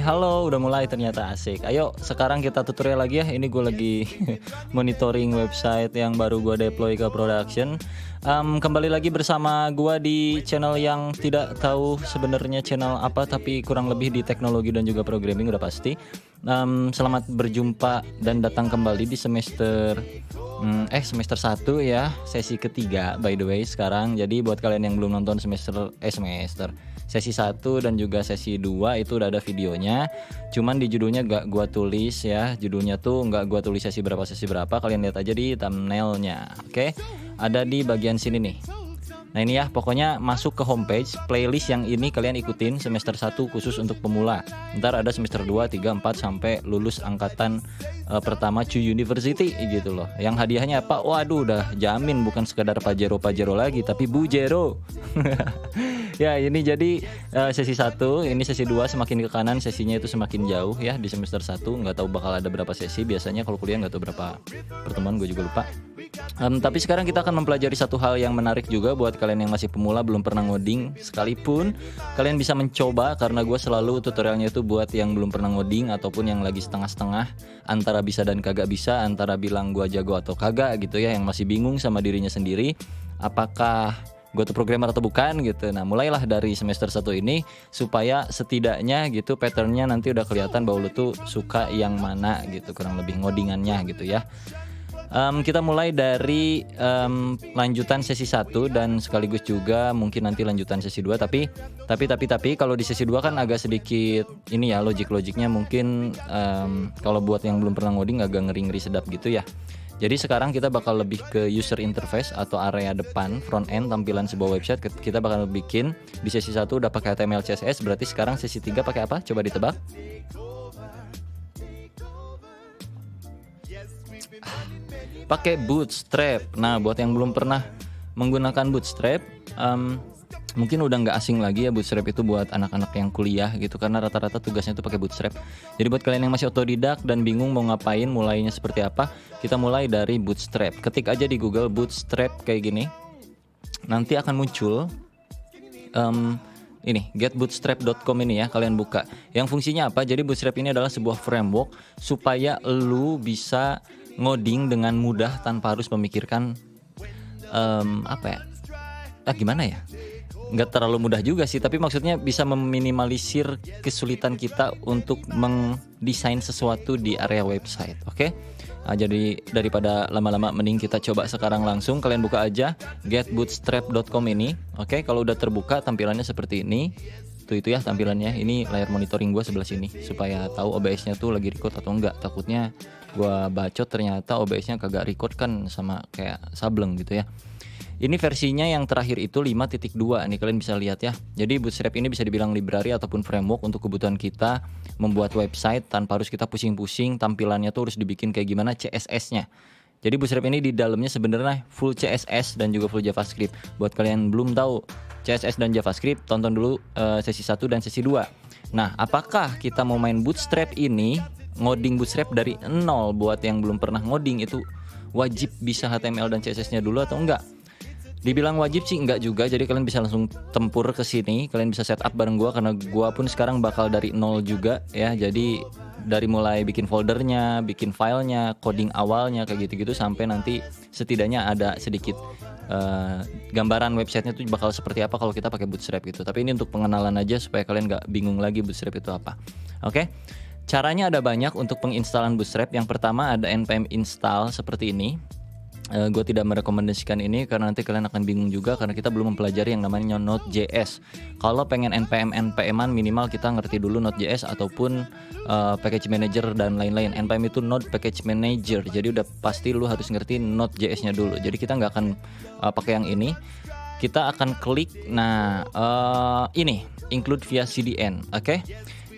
Halo, udah mulai ternyata asik. Ayo sekarang kita tutorial lagi ya. Ini gue lagi monitoring website yang baru gue deploy ke production. Kembali lagi bersama gue di channel yang tidak tahu sebenarnya channel apa, tapi kurang lebih di teknologi dan juga programming udah pasti. Selamat berjumpa dan datang kembali di semester 1 ya, sesi ketiga by the way sekarang. Jadi buat kalian yang belum nonton sesi 1 dan juga sesi 2 itu udah ada videonya. Cuman di judulnya gak gua tulis ya. Judulnya tuh gak gua tulis sesi berapa. Kalian lihat aja di thumbnailnya. Oke. Ada di bagian sini nih. Nah ini ya, pokoknya masuk ke homepage, playlist yang ini kalian ikutin semester 1 khusus untuk pemula. Ntar ada semester 2, 3, 4 sampai lulus angkatan pertama Cu University gitu loh. Yang hadiahnya apa? Waduh, udah jamin bukan sekadar Pajero lagi, tapi Bujero. Ya ini jadi sesi 1, ini sesi 2 semakin ke kanan sesinya itu semakin jauh ya di semester 1. Nggak tahu bakal ada berapa sesi, biasanya kalau kuliah nggak tahu berapa pertemuan, gue juga lupa. Tapi sekarang kita akan mempelajari satu hal yang menarik juga buat kalian yang masih pemula belum pernah ngoding sekalipun. Kalian bisa mencoba karena gue selalu tutorialnya itu buat yang belum pernah ngoding ataupun yang lagi setengah-setengah antara bisa dan kagak bisa, antara bilang gue jago atau kagak gitu ya, yang masih bingung sama dirinya sendiri apakah gue tuh programmer atau bukan gitu. Nah mulailah dari semester 1 ini supaya setidaknya gitu patternnya nanti udah kelihatan bahwa lu tuh suka yang mana gitu, kurang lebih ngodingannya gitu ya. Kita mulai dari lanjutan sesi 1 dan sekaligus juga mungkin nanti lanjutan sesi 2. Tapi kalau di sesi 2 kan agak sedikit ini ya, logiknya mungkin kalau buat yang belum pernah ngoding agak ngeri-ngeri sedap gitu ya. Jadi sekarang kita bakal lebih ke user interface atau area depan, front end tampilan sebuah website. Kita bakal bikin di sesi 1 udah pakai HTML CSS, berarti sekarang sesi 3 pakai apa? Coba ditebak. Pakai Bootstrap. Nah buat yang belum pernah menggunakan Bootstrap, mungkin udah nggak asing lagi ya. Bootstrap itu buat anak-anak yang kuliah gitu, karena rata-rata tugasnya itu pakai Bootstrap. Jadi buat kalian yang masih otodidak dan bingung mau ngapain, mulainya seperti apa, kita mulai dari Bootstrap. Ketik aja di Google Bootstrap kayak gini, nanti akan muncul ini getbootstrap.com ini ya, kalian buka. Yang fungsinya apa? Jadi Bootstrap ini adalah sebuah framework supaya lu bisa ngoding dengan mudah tanpa harus memikirkan gimana ya, nggak terlalu mudah juga sih, tapi maksudnya bisa meminimalisir kesulitan kita untuk mendesain sesuatu di area website. Oke? Nah, jadi daripada lama-lama mending kita coba sekarang langsung. Kalian buka aja getbootstrap.com ini. Oke, kalau udah terbuka tampilannya seperti ini. Itu ya tampilannya. Ini layar monitoring gue sebelah sini supaya tahu OBS-nya tuh lagi record atau enggak. Takutnya gue bacot ternyata OBS-nya kagak record kan, sama kayak sableng gitu ya. Ini versinya yang terakhir itu 5.2 nih, kalian bisa lihat ya. Jadi Bootstrap ini bisa dibilang library ataupun framework untuk kebutuhan kita membuat website tanpa harus kita pusing-pusing tampilannya tuh harus dibikin kayak gimana CSS-nya. Jadi Bootstrap ini di dalamnya sebenarnya full CSS dan juga full JavaScript. Buat kalian yang belum tahu CSS dan JavaScript, tonton dulu sesi 1 dan sesi 2. Nah, apakah kita mau main Bootstrap ini, ngoding Bootstrap dari nol? Buat yang belum pernah ngoding itu wajib bisa HTML dan CSS-nya dulu atau enggak? Dibilang wajib sih enggak juga, jadi kalian bisa langsung tempur ke sini, kalian bisa setup bareng gua karena gua pun sekarang bakal dari nol juga ya. Jadi dari mulai bikin foldernya, bikin filenya, coding awalnya kayak gitu-gitu sampai nanti setidaknya ada sedikit gambaran websitenya tuh bakal seperti apa kalau kita pakai Bootstrap gitu. Tapi ini untuk pengenalan aja supaya kalian nggak bingung lagi Bootstrap itu apa. Oke? Caranya ada banyak untuk penginstalan Bootstrap. Yang pertama ada npm install seperti ini. Gue tidak merekomendasikan ini karena nanti kalian akan bingung juga karena kita belum mempelajari yang namanya Node.js. Kalau pengen npman minimal kita ngerti dulu Node.js ataupun package manager dan lain-lain. npm itu Node package manager, jadi udah pasti lu harus ngerti Node.js-nya dulu. Jadi kita nggak akan pakai yang ini, kita akan klik ini include via CDN. Oke?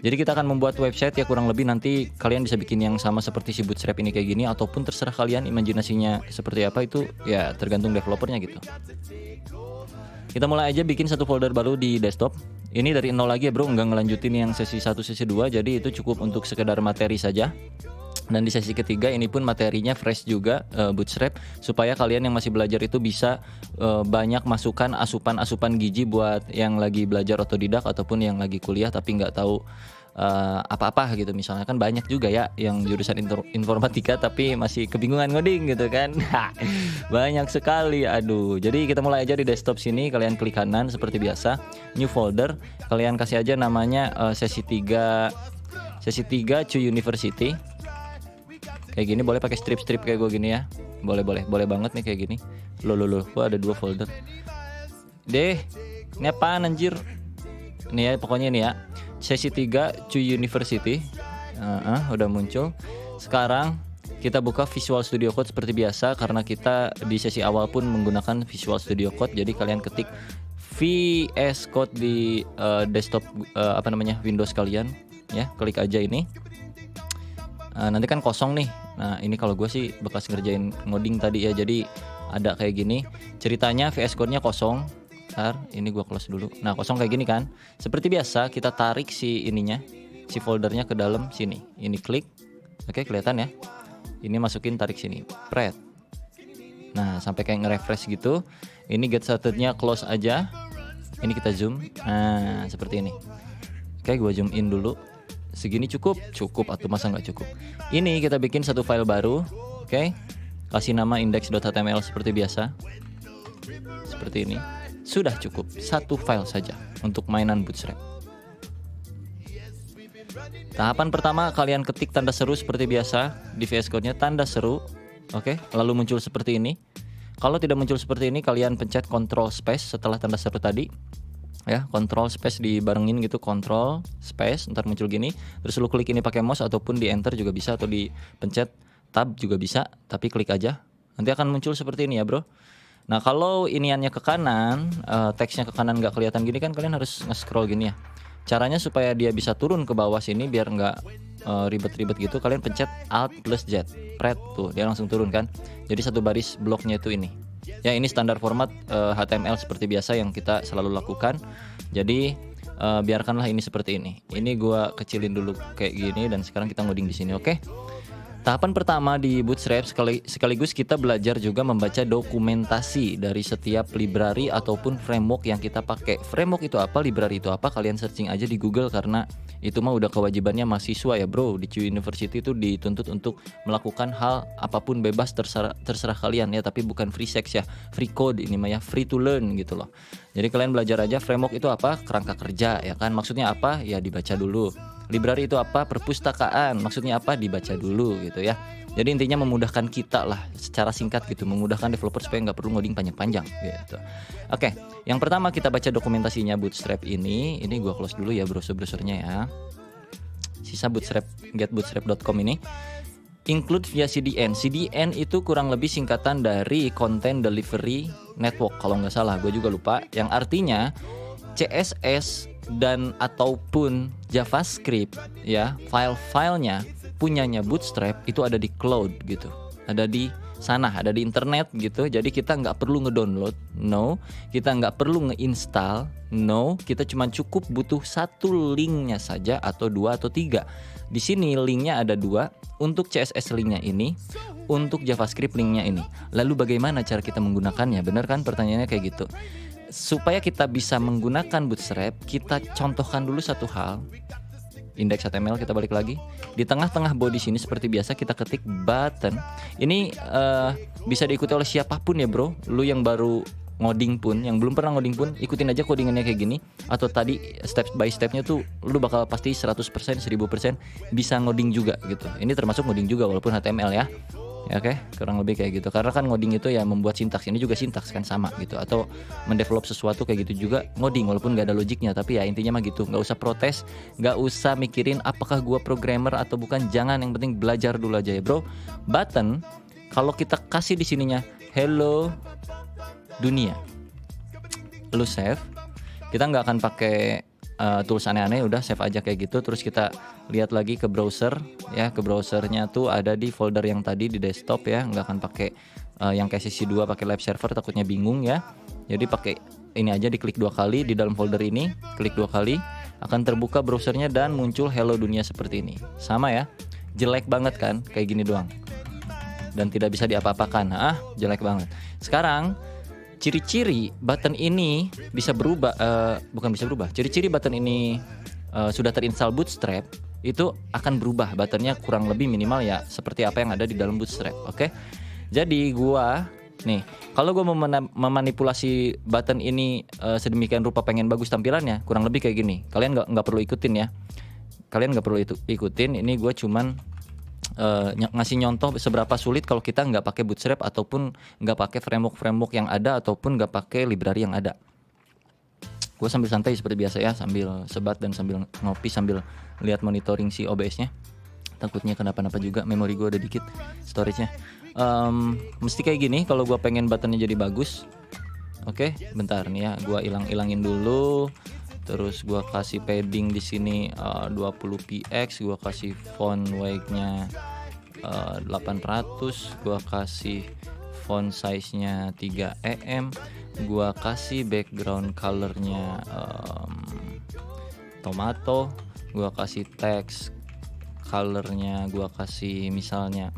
Jadi kita akan membuat website ya, kurang lebih nanti kalian bisa bikin yang sama seperti si Bootstrap ini kayak gini, ataupun terserah kalian imajinasinya seperti apa, itu ya tergantung developernya gitu. Kita mulai aja bikin satu folder baru di desktop. Ini dari nol lagi ya bro, nggak ngelanjutin yang sesi 1 sesi 2, jadi itu cukup untuk sekedar materi saja. Dan di sesi ketiga ini pun materinya fresh juga, Bootstrap, supaya kalian yang masih belajar itu bisa banyak masukan asupan gizi buat yang lagi belajar otodidak ataupun yang lagi kuliah tapi nggak tahu apa-apa gitu. Misalnya kan banyak juga ya yang jurusan informatika tapi masih kebingungan ngoding gitu kan. Banyak sekali, aduh. Jadi kita mulai aja di desktop sini, kalian klik kanan seperti biasa, new folder, kalian kasih aja namanya sesi 3 Cuy University. Kayak gini, boleh pakai strip kayak gue gini ya. Boleh banget nih kayak gini. Loh, gua ada 2 folder. Ini apaan anjir? Nih ya, pokoknya ini ya. Sesi 3 Cuy University. Udah muncul. Sekarang kita buka Visual Studio Code seperti biasa, karena kita di sesi awal pun menggunakan Visual Studio Code. Jadi kalian ketik VS Code di desktop Windows kalian ya, klik aja ini. Nanti kan kosong nih. Nah ini kalau gue sih bekas ngerjain ngoding tadi ya, jadi ada kayak gini ceritanya. VS Code-nya kosong. Bentar, ini gue close dulu. Nah kosong kayak gini kan. Seperti biasa kita tarik si foldernya ke dalam sini. Ini klik, oke, kelihatan ya. Ini masukin, tarik sini, pret. Nah sampai kayak nge-refresh gitu. Ini get started-nya close aja. Ini kita zoom. Nah seperti ini. Oke, gue zoom in dulu. Segini cukup atau masa nggak cukup? Ini kita bikin satu file baru, oke? Kasih nama index.html seperti biasa, seperti ini. Sudah cukup, satu file saja untuk mainan Bootstrap. Tahapan pertama, kalian ketik tanda seru seperti biasa di VS Code-nya, tanda seru, oke? Lalu muncul seperti ini. Kalau tidak muncul seperti ini, kalian pencet Ctrl Space setelah tanda seru tadi. Ya, Ctrl Space dibarengin gitu, Ctrl Space, ntar muncul gini. Terus lu klik ini pakai mouse ataupun di enter juga bisa, atau di pencet tab juga bisa, tapi klik aja. Nanti akan muncul seperti ini ya bro. Nah kalau iniannya ke kanan, teksnya ke kanan nggak kelihatan gini kan, kalian harus nge-scroll gini ya. Caranya supaya dia bisa turun ke bawah sini biar nggak ribet-ribet gitu, kalian pencet Alt plus Z, pret, tuh dia langsung turun kan. Jadi satu baris bloknya itu ini. Ya ini standar format HTML seperti biasa yang kita selalu lakukan. Jadi biarkanlah ini seperti ini. Ini gua kecilin dulu kayak gini dan sekarang kita ngoding di sini, oke? Tahapan pertama di Bootstrap sekaligus kita belajar juga membaca dokumentasi dari setiap library ataupun framework yang kita pakai. Framework itu apa, library itu apa, kalian searching aja di Google, karena itu mah udah kewajibannya mahasiswa ya bro. Di Cuy University itu dituntut untuk melakukan hal apapun bebas, terserah kalian ya, tapi bukan free sex ya, free code ini mah ya, free to learn gitu loh. Jadi kalian belajar aja framework itu apa, kerangka kerja ya kan, maksudnya apa ya dibaca dulu. Library itu apa, perpustakaan, maksudnya apa, dibaca dulu gitu ya. Jadi intinya memudahkan kita lah secara singkat gitu, memudahkan developer supaya nggak perlu ngoding panjang-panjang gitu. Oke, yang pertama kita baca dokumentasinya Bootstrap ini gua close dulu ya browser-browsernya ya. Sisa Bootstrap, getbootstrap.com ini include via CDN. CDN itu kurang lebih singkatan dari Content Delivery Network kalau nggak salah, gue juga lupa. Yang artinya CSS dan ataupun JavaScript ya, file-filenya punyanya Bootstrap itu ada di cloud gitu, ada di sana, ada di internet gitu. Jadi kita nggak perlu ngedownload, no, kita nggak perlu ngeinstall, no, kita cuma cukup butuh satu linknya saja, atau 2 atau 3. Di sini linknya ada 2, untuk CSS linknya ini, untuk JavaScript linknya ini. Lalu bagaimana cara kita menggunakannya? Bener kan pertanyaannya kayak gitu. Supaya kita bisa menggunakan Bootstrap, kita contohkan dulu satu hal. Index HTML kita balik lagi. Di tengah-tengah body sini seperti biasa kita ketik button. Ini bisa diikuti oleh siapapun ya bro. Lu yang baru ngoding pun, yang belum pernah ngoding pun, ikutin aja codingannya kayak gini. Atau tadi step by stepnya tuh lu bakal pasti 100%, 1000% bisa ngoding juga gitu. Ini termasuk ngoding juga walaupun HTML ya. Ya oke, kurang lebih kayak gitu. Karena kan ngoding itu ya membuat sintaks, ini juga sintaks kan sama gitu. Atau mendevelop sesuatu kayak gitu juga ngoding walaupun gak ada logiknya. Tapi ya intinya mah gitu, gak usah protes, gak usah mikirin apakah gua programmer atau bukan. Jangan, yang penting belajar dulu aja ya bro. Button, kalau kita kasih di sininya hello dunia, lu save, kita nggak akan pakai tools aneh-aneh, udah save aja kayak gitu. Terus kita lihat lagi ke browser ya, ke browsernya tuh ada di folder yang tadi di desktop ya, nggak akan pakai yang kayak sesi 2 pakai live server, takutnya bingung ya. Jadi pakai ini aja, diklik 2 kali di dalam folder ini, klik 2 kali akan terbuka browsernya dan muncul hello dunia seperti ini. Sama ya, jelek banget kan, kayak gini doang dan tidak bisa diapa-apakan. Jelek banget. Sekarang ciri-ciri button ini bisa berubah, bukan bisa berubah. Ciri-ciri button ini sudah terinstall Bootstrap itu akan berubah. Buttonnya kurang lebih minimal ya seperti apa yang ada di dalam Bootstrap. Oke. Jadi gua nih, kalau gua mau memanipulasi button ini sedemikian rupa pengen bagus tampilannya, kurang lebih kayak gini. Kalian nggak perlu ikutin ya. Kalian nggak perlu ikutin. Ini gua cuman ngasih nyontoh seberapa sulit kalau kita nggak pakai Bootstrap ataupun nggak pakai framework yang ada ataupun nggak pakai library yang ada. Gue sambil santai seperti biasa ya, sambil sebat dan sambil ngopi, sambil lihat monitoring si OBS-nya. Takutnya kenapa-napa juga, memori gue ada dikit storage-nya. Mesti kayak gini kalau gue pengen buttonnya jadi bagus. Oke, bentar nih ya, gue ilangin dulu. Terus gua kasih padding di sini 20px, gua kasih font weight-nya 800, gua kasih font size-nya 3 em, gua kasih background color-nya tomato, gua kasih text color-nya gua kasih misalnya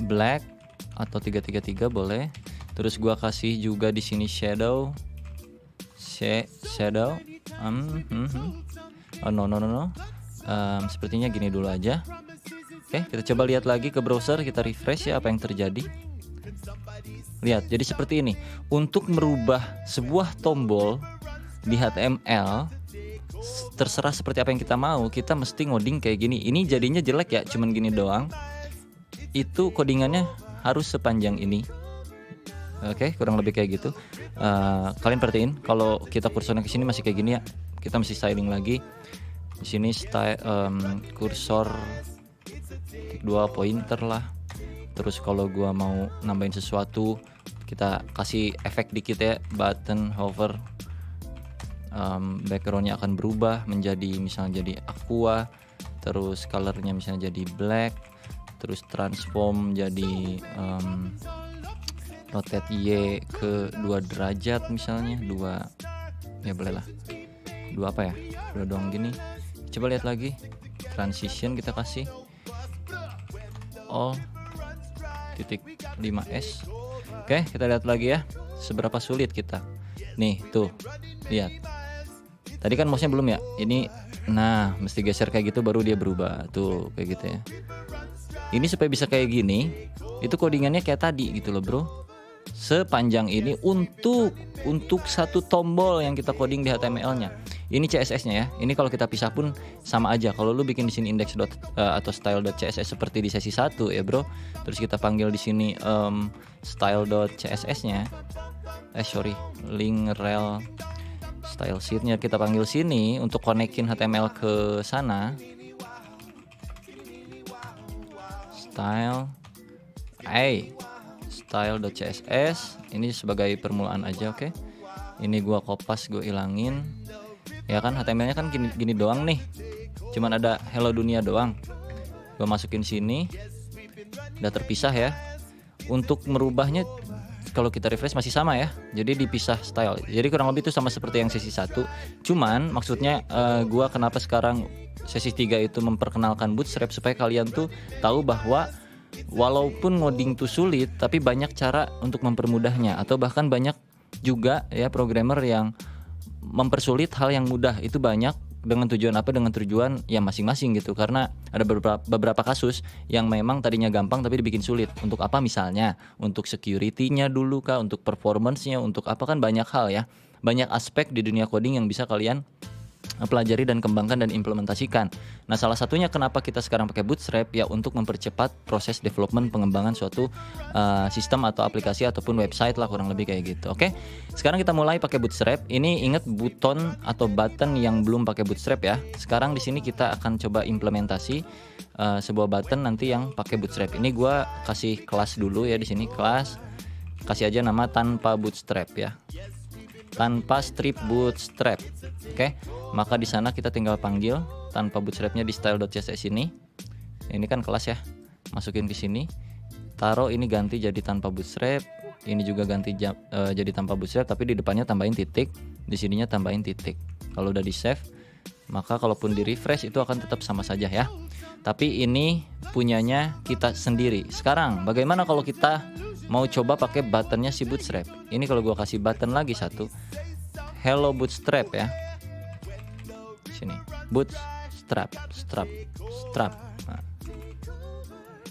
black atau 333 boleh. Terus gua kasih juga di sini shadow. No. Sepertinya gini dulu aja. Oke, kita coba lihat lagi ke browser, kita refresh ya apa yang terjadi. Lihat, jadi seperti ini. Untuk merubah sebuah tombol di HTML, terserah seperti apa yang kita mau, kita mesti ngoding kayak gini. Ini jadinya jelek ya, cuman gini doang. Itu codingannya harus sepanjang ini. Oke, kurang lebih kayak gitu. Kalian perhatiin kalau kita kursornya ke sini masih kayak gini ya. Kita mesti styling lagi. Di sini style kursor 2 pointer lah. Terus kalau gua mau nambahin sesuatu, kita kasih efek dikit ya, button hover. Backgroundnya akan berubah menjadi misalnya jadi aqua. Terus colornya misalnya jadi black. Terus transform jadi rotate Y ke 2 derajat misalnya, 2 ya boleh lah, 2 apa ya, 2 doang gini. Coba lihat lagi, transition kita kasih all.5s. Oke, kita lihat lagi ya seberapa sulit kita. Nih tuh, lihat tadi kan mouse-nya belum ya, ini nah mesti geser kayak gitu baru dia berubah tuh kayak gitu ya. Ini supaya bisa kayak gini, itu codingannya kayak tadi gitu loh bro, sepanjang ini untuk satu tombol yang kita coding di HTML-nya. Ini CSS-nya ya. Ini kalau kita pisah pun sama aja. Kalau lu bikin di sini index atau style.css seperti di sesi 1 ya, bro. Terus kita panggil di sini style.css-nya. Link rel style sheet-nya kita panggil sini untuk konekin HTML ke sana. Style.css ini sebagai permulaan aja, oke. Ini gua kopas, gua ilangin. Ya kan HTML-nya kan gini doang nih. Cuman ada hello dunia doang. Gua masukin sini. Udah terpisah ya. Untuk merubahnya kalau kita refresh masih sama ya. Jadi dipisah style. Jadi kurang lebih itu sama seperti yang sesi 1. Cuman maksudnya gua kenapa sekarang sesi 3 itu memperkenalkan Bootstrap supaya kalian tuh tahu bahwa walaupun ngoding tuh sulit, tapi banyak cara untuk mempermudahnya, atau bahkan banyak juga ya programmer yang mempersulit hal yang mudah. Itu banyak dengan tujuan apa? Dengan tujuan ya masing-masing gitu. Karena ada beberapa kasus yang memang tadinya gampang tapi dibikin sulit. Untuk apa misalnya? Untuk security-nya dulu kah? Untuk performance-nya? Untuk apa? Kan banyak hal ya. Banyak aspek di dunia coding yang bisa kalian pelajari dan kembangkan dan implementasikan. Nah, salah satunya kenapa kita sekarang pakai Bootstrap ya untuk mempercepat proses development pengembangan suatu sistem atau aplikasi ataupun website lah, kurang lebih kayak gitu. Oke. Sekarang kita mulai pakai Bootstrap. Ini ingat button atau button yang belum pakai Bootstrap ya. Sekarang di sini kita akan coba implementasi sebuah button nanti yang pakai Bootstrap. Ini gua kasih kelas dulu ya di sini, kelas. Kasih aja nama tanpa Bootstrap ya. Tanpa strip Bootstrap. Oke. Maka di sana kita tinggal panggil tanpa Bootstrapnya di style.css ini. Ini kan kelas ya. Masukin ke sini. Taruh ini ganti jadi tanpa Bootstrap. Ini juga ganti jadi tanpa Bootstrap, tapi di depannya tambahin titik, di sininya tambahin titik. Kalau udah di save, maka kalaupun di refresh itu akan tetap sama saja ya. Tapi ini punyanya kita sendiri. Sekarang bagaimana kalau kita mau coba pakai buttonnya si Bootstrap? Ini kalau gua kasih button lagi satu, Hello Bootstrap ya. Sini, Bootstrap, strap. Nah.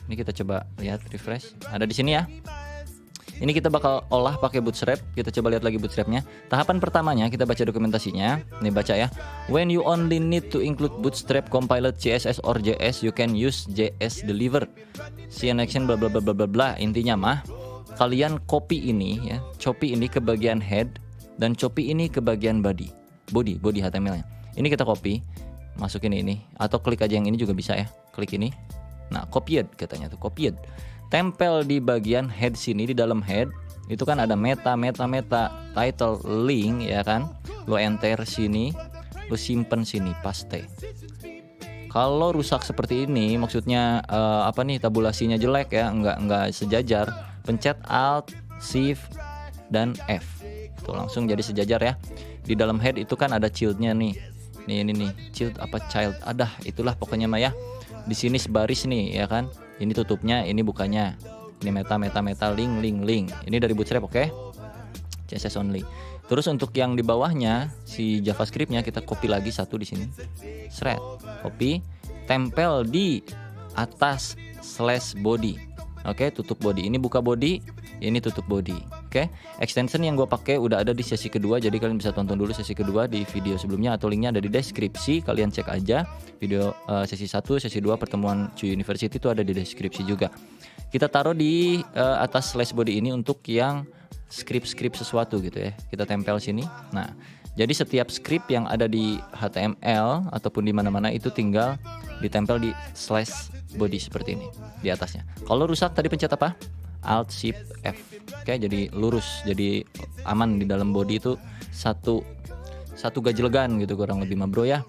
Ini kita coba lihat refresh. Ada di sini ya. Ini kita bakal olah pakai Bootstrap. Kita coba lihat lagi Bootstrapnya. Tahapan pertamanya kita baca dokumentasinya. Nih baca ya. When you only need to include Bootstrap compiled CSS or JS, you can use JS deliver. See an action bla bla bla bla bla. Intinya mah kalian copy ini ya, copy ini ke bagian head dan copy ini ke bagian body HTML-nya. Ini kita copy, masukin ini atau klik aja yang ini juga bisa ya. Klik ini. Nah, copied katanya tuh, copied. Tempel di bagian head sini, di dalam head itu kan ada meta, title, link ya kan. Lo enter sini, lo simpen sini, paste. Kalau rusak seperti ini, maksudnya tabulasinya jelek ya, nggak sejajar, pencet Alt, Shift dan F. Tuh langsung jadi sejajar ya. Di dalam head itu kan ada childnya nih. Ini child itulah pokoknya mah ya. Di sini sebaris nih ya kan. Ini tutupnya, ini bukanya. Ini meta, link. Ini dari Bootstrap, oke? CSS only. Terus untuk yang di bawahnya si JavaScript-nya kita copy lagi satu di sini. Shred, copy, tempel di atas /body. Oke, tutup body. Ini buka body, ini tutup body. Oke. Extension yang gue pakai udah ada di sesi kedua, jadi kalian bisa tonton dulu sesi kedua di video sebelumnya atau linknya ada di deskripsi. Kalian cek aja video sesi 1, sesi 2 pertemuan Cuy University itu ada di deskripsi juga. Kita taruh di atas /body ini untuk yang script sesuatu gitu ya. Kita tempel sini. Nah, jadi setiap script yang ada di HTML ataupun di mana-mana itu tinggal ditempel di /body seperti ini di atasnya. Kalau rusak tadi pencet apa? Alt Shift F. Oke, jadi lurus, jadi aman di dalam body itu satu gajlegan gitu kurang lebih mah bro ya.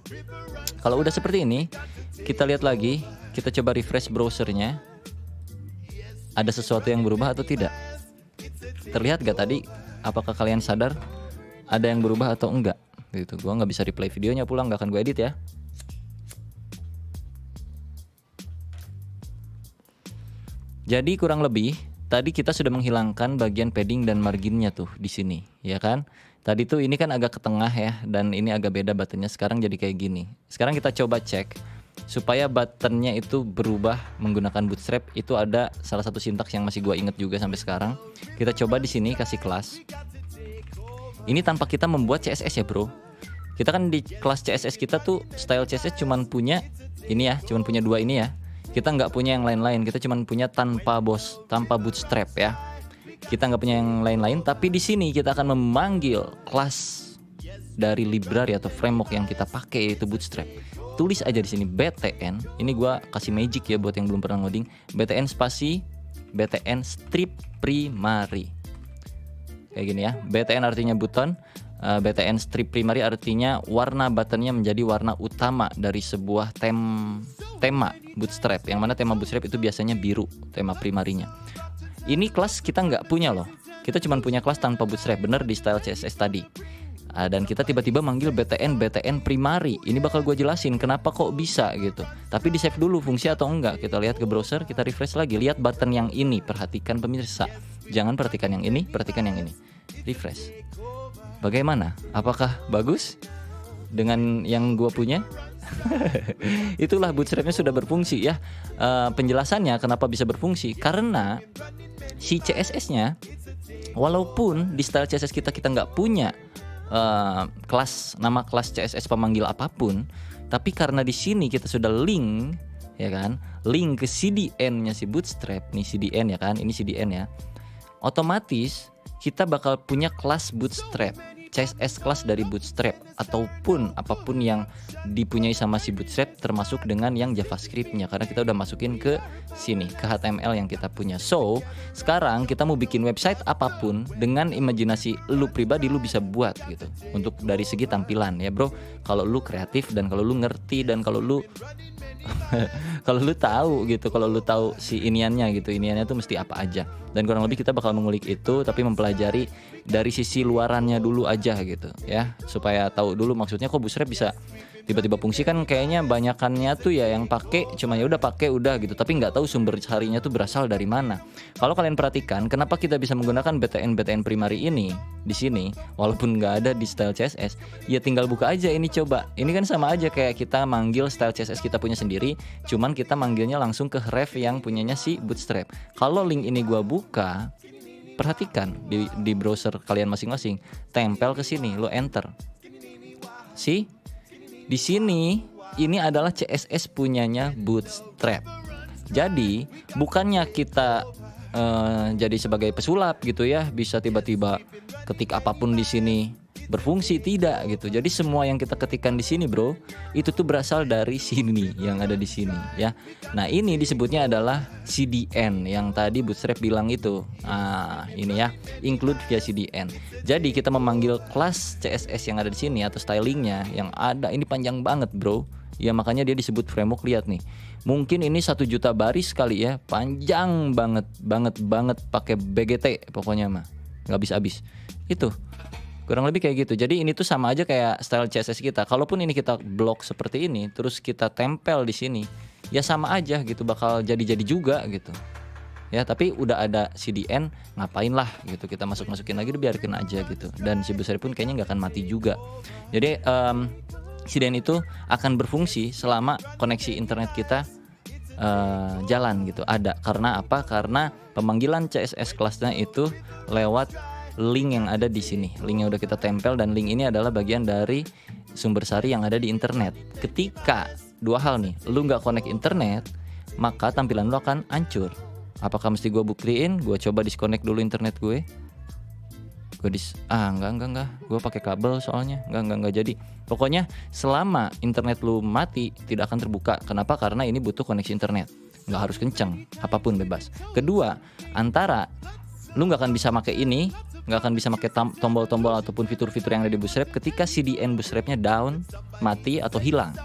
Kalau udah seperti ini, kita lihat lagi, kita coba refresh browsernya. Ada sesuatu yang berubah atau tidak? Terlihat gak tadi? Apakah kalian sadar ada yang berubah atau enggak? Gitu. Gua nggak bisa replay videonya pulang, nggak akan gue edit ya. Jadi kurang lebih tadi kita sudah menghilangkan bagian padding dan marginnya tuh di sini, ya kan? Tadi tuh ini kan agak ke tengah ya, dan ini agak beda buttonnya. Sekarang jadi kayak gini. Sekarang kita coba cek supaya buttonnya itu berubah menggunakan Bootstrap. Itu ada salah satu sintaks yang masih gua inget juga sampai sekarang. Kita coba di sini kasih kelas. Ini tanpa kita membuat CSS ya bro. Kita kan di kelas CSS kita tuh style CSS cuman punya ini ya, cuman punya 2 ini ya. Kita nggak punya yang lain-lain, kita cuma punya tanpa Bootstrap ya. Kita nggak punya yang lain-lain, tapi di sini kita akan memanggil kelas dari library atau framework yang kita pakai yaitu Bootstrap. Tulis aja di sini btn. Ini gua kasih magic ya buat yang belum pernah ngoding. btn spasi btn strip primary. Kayak gini ya. btn artinya button. btn strip primary artinya warna buttonnya menjadi warna utama dari sebuah tema Bootstrap, yang mana tema Bootstrap itu biasanya biru, tema primarinya. Ini kelas kita nggak punya loh, kita cuma punya kelas tanpa Bootstrap, bener di style CSS tadi. Dan kita tiba-tiba manggil btn primary. Ini bakal gue jelasin kenapa kok bisa gitu. Tapi di save dulu fungsi atau enggak. Kita lihat ke browser, kita refresh lagi, lihat button yang ini. Perhatikan pemirsa, jangan perhatikan yang ini, perhatikan yang ini. Refresh. Bagaimana? Apakah bagus dengan yang gue punya? Itulah Bootstrapnya sudah berfungsi ya. Penjelasannya kenapa bisa berfungsi, karena si CSS-nya walaupun di style CSS kita nggak punya nama kelas CSS pemanggil apapun, tapi karena di sini kita sudah link ya kan, link ke CDN-nya si Bootstrap nih, CDN ya kan, ini CDN ya, otomatis kita bakal punya kelas Bootstrap, CSS kelas dari Bootstrap ataupun apapun yang dipunyai sama si Bootstrap, termasuk dengan yang JavaScript-nya, karena kita udah masukin ke sini, ke HTML yang kita punya. So, sekarang kita mau bikin website apapun dengan imajinasi lu pribadi, lu bisa buat gitu. Untuk dari segi tampilan ya bro, kalau lu kreatif dan kalau lu ngerti dan kalau lu kalau lu tahu gitu, kalau lu tahu si iniannya gitu, iniannya tuh mesti apa aja. Dan kurang lebih kita bakal mengulik itu, tapi mempelajari dari sisi luarannya dulu aja gitu ya, supaya tahu dulu maksudnya kok Bootstrap bisa tiba-tiba fungsi kan kayaknya banyakannya tuh ya yang pakai cuma ya udah pakai udah gitu, tapi nggak tahu sumber harinya tuh berasal dari mana. Kalau kalian perhatikan kenapa kita bisa menggunakan BTN primary ini di sini walaupun nggak ada di style CSS, ya tinggal buka aja ini coba. Ini kan sama aja kayak kita manggil style CSS kita punya sendiri, cuman kita manggilnya langsung ke ref yang punyanya si Bootstrap. Kalau link ini gua buka, perhatikan di browser kalian masing-masing, tempel ke sini, lo enter. See? Di sini ini adalah CSS punyanya Bootstrap. Jadi bukannya kita jadi sebagai pesulap gitu ya, bisa tiba-tiba ketik apapun di sini berfungsi, tidak gitu. Jadi semua yang kita ketikkan di sini bro, itu tuh berasal dari sini yang ada di sini ya. Nah ini disebutnya adalah CDN yang tadi Bootstrap bilang itu. Ini ya, include via CDN. Jadi kita memanggil kelas CSS yang ada di sini atau stylingnya yang ada ini panjang banget bro. Ya makanya dia disebut framework. Lihat nih, mungkin ini 1 juta baris kali ya, panjang banget pakai BGT pokoknya mah nggak habis-habis. Itu kurang lebih kayak gitu. Jadi ini tuh sama aja kayak style CSS kita. Kalaupun ini kita blok seperti ini, terus kita tempel di sini, ya sama aja gitu, bakal jadi juga gitu. Ya tapi udah ada CDN, ngapain lah gitu, kita masukin lagi, biarkan aja gitu. Dan si Bootstrap pun kayaknya nggak akan mati juga. Jadi CDN itu akan berfungsi selama koneksi internet kita jalan gitu, ada. Karena apa? Karena pemanggilan CSS kelasnya itu lewat link yang ada di sini. Linknya udah kita tempel dan link ini adalah bagian dari sumber sari yang ada di internet. Ketika dua hal nih, lu nggak connect internet, maka tampilan lu akan hancur. Apakah mesti gue buktiin? Gue coba disconnect dulu internet gue. Enggak. Gue pakai kabel soalnya. Enggak jadi. Pokoknya selama internet lu mati tidak akan terbuka. Kenapa? Karena ini butuh koneksi internet. Nggak harus kenceng, apapun bebas. Kedua, antara lu nggak akan bisa pakai ini, nggak akan bisa pakai tombol-tombol ataupun fitur-fitur yang ada di Bootstrap ketika CDN Bootstrapnya down, mati atau hilang.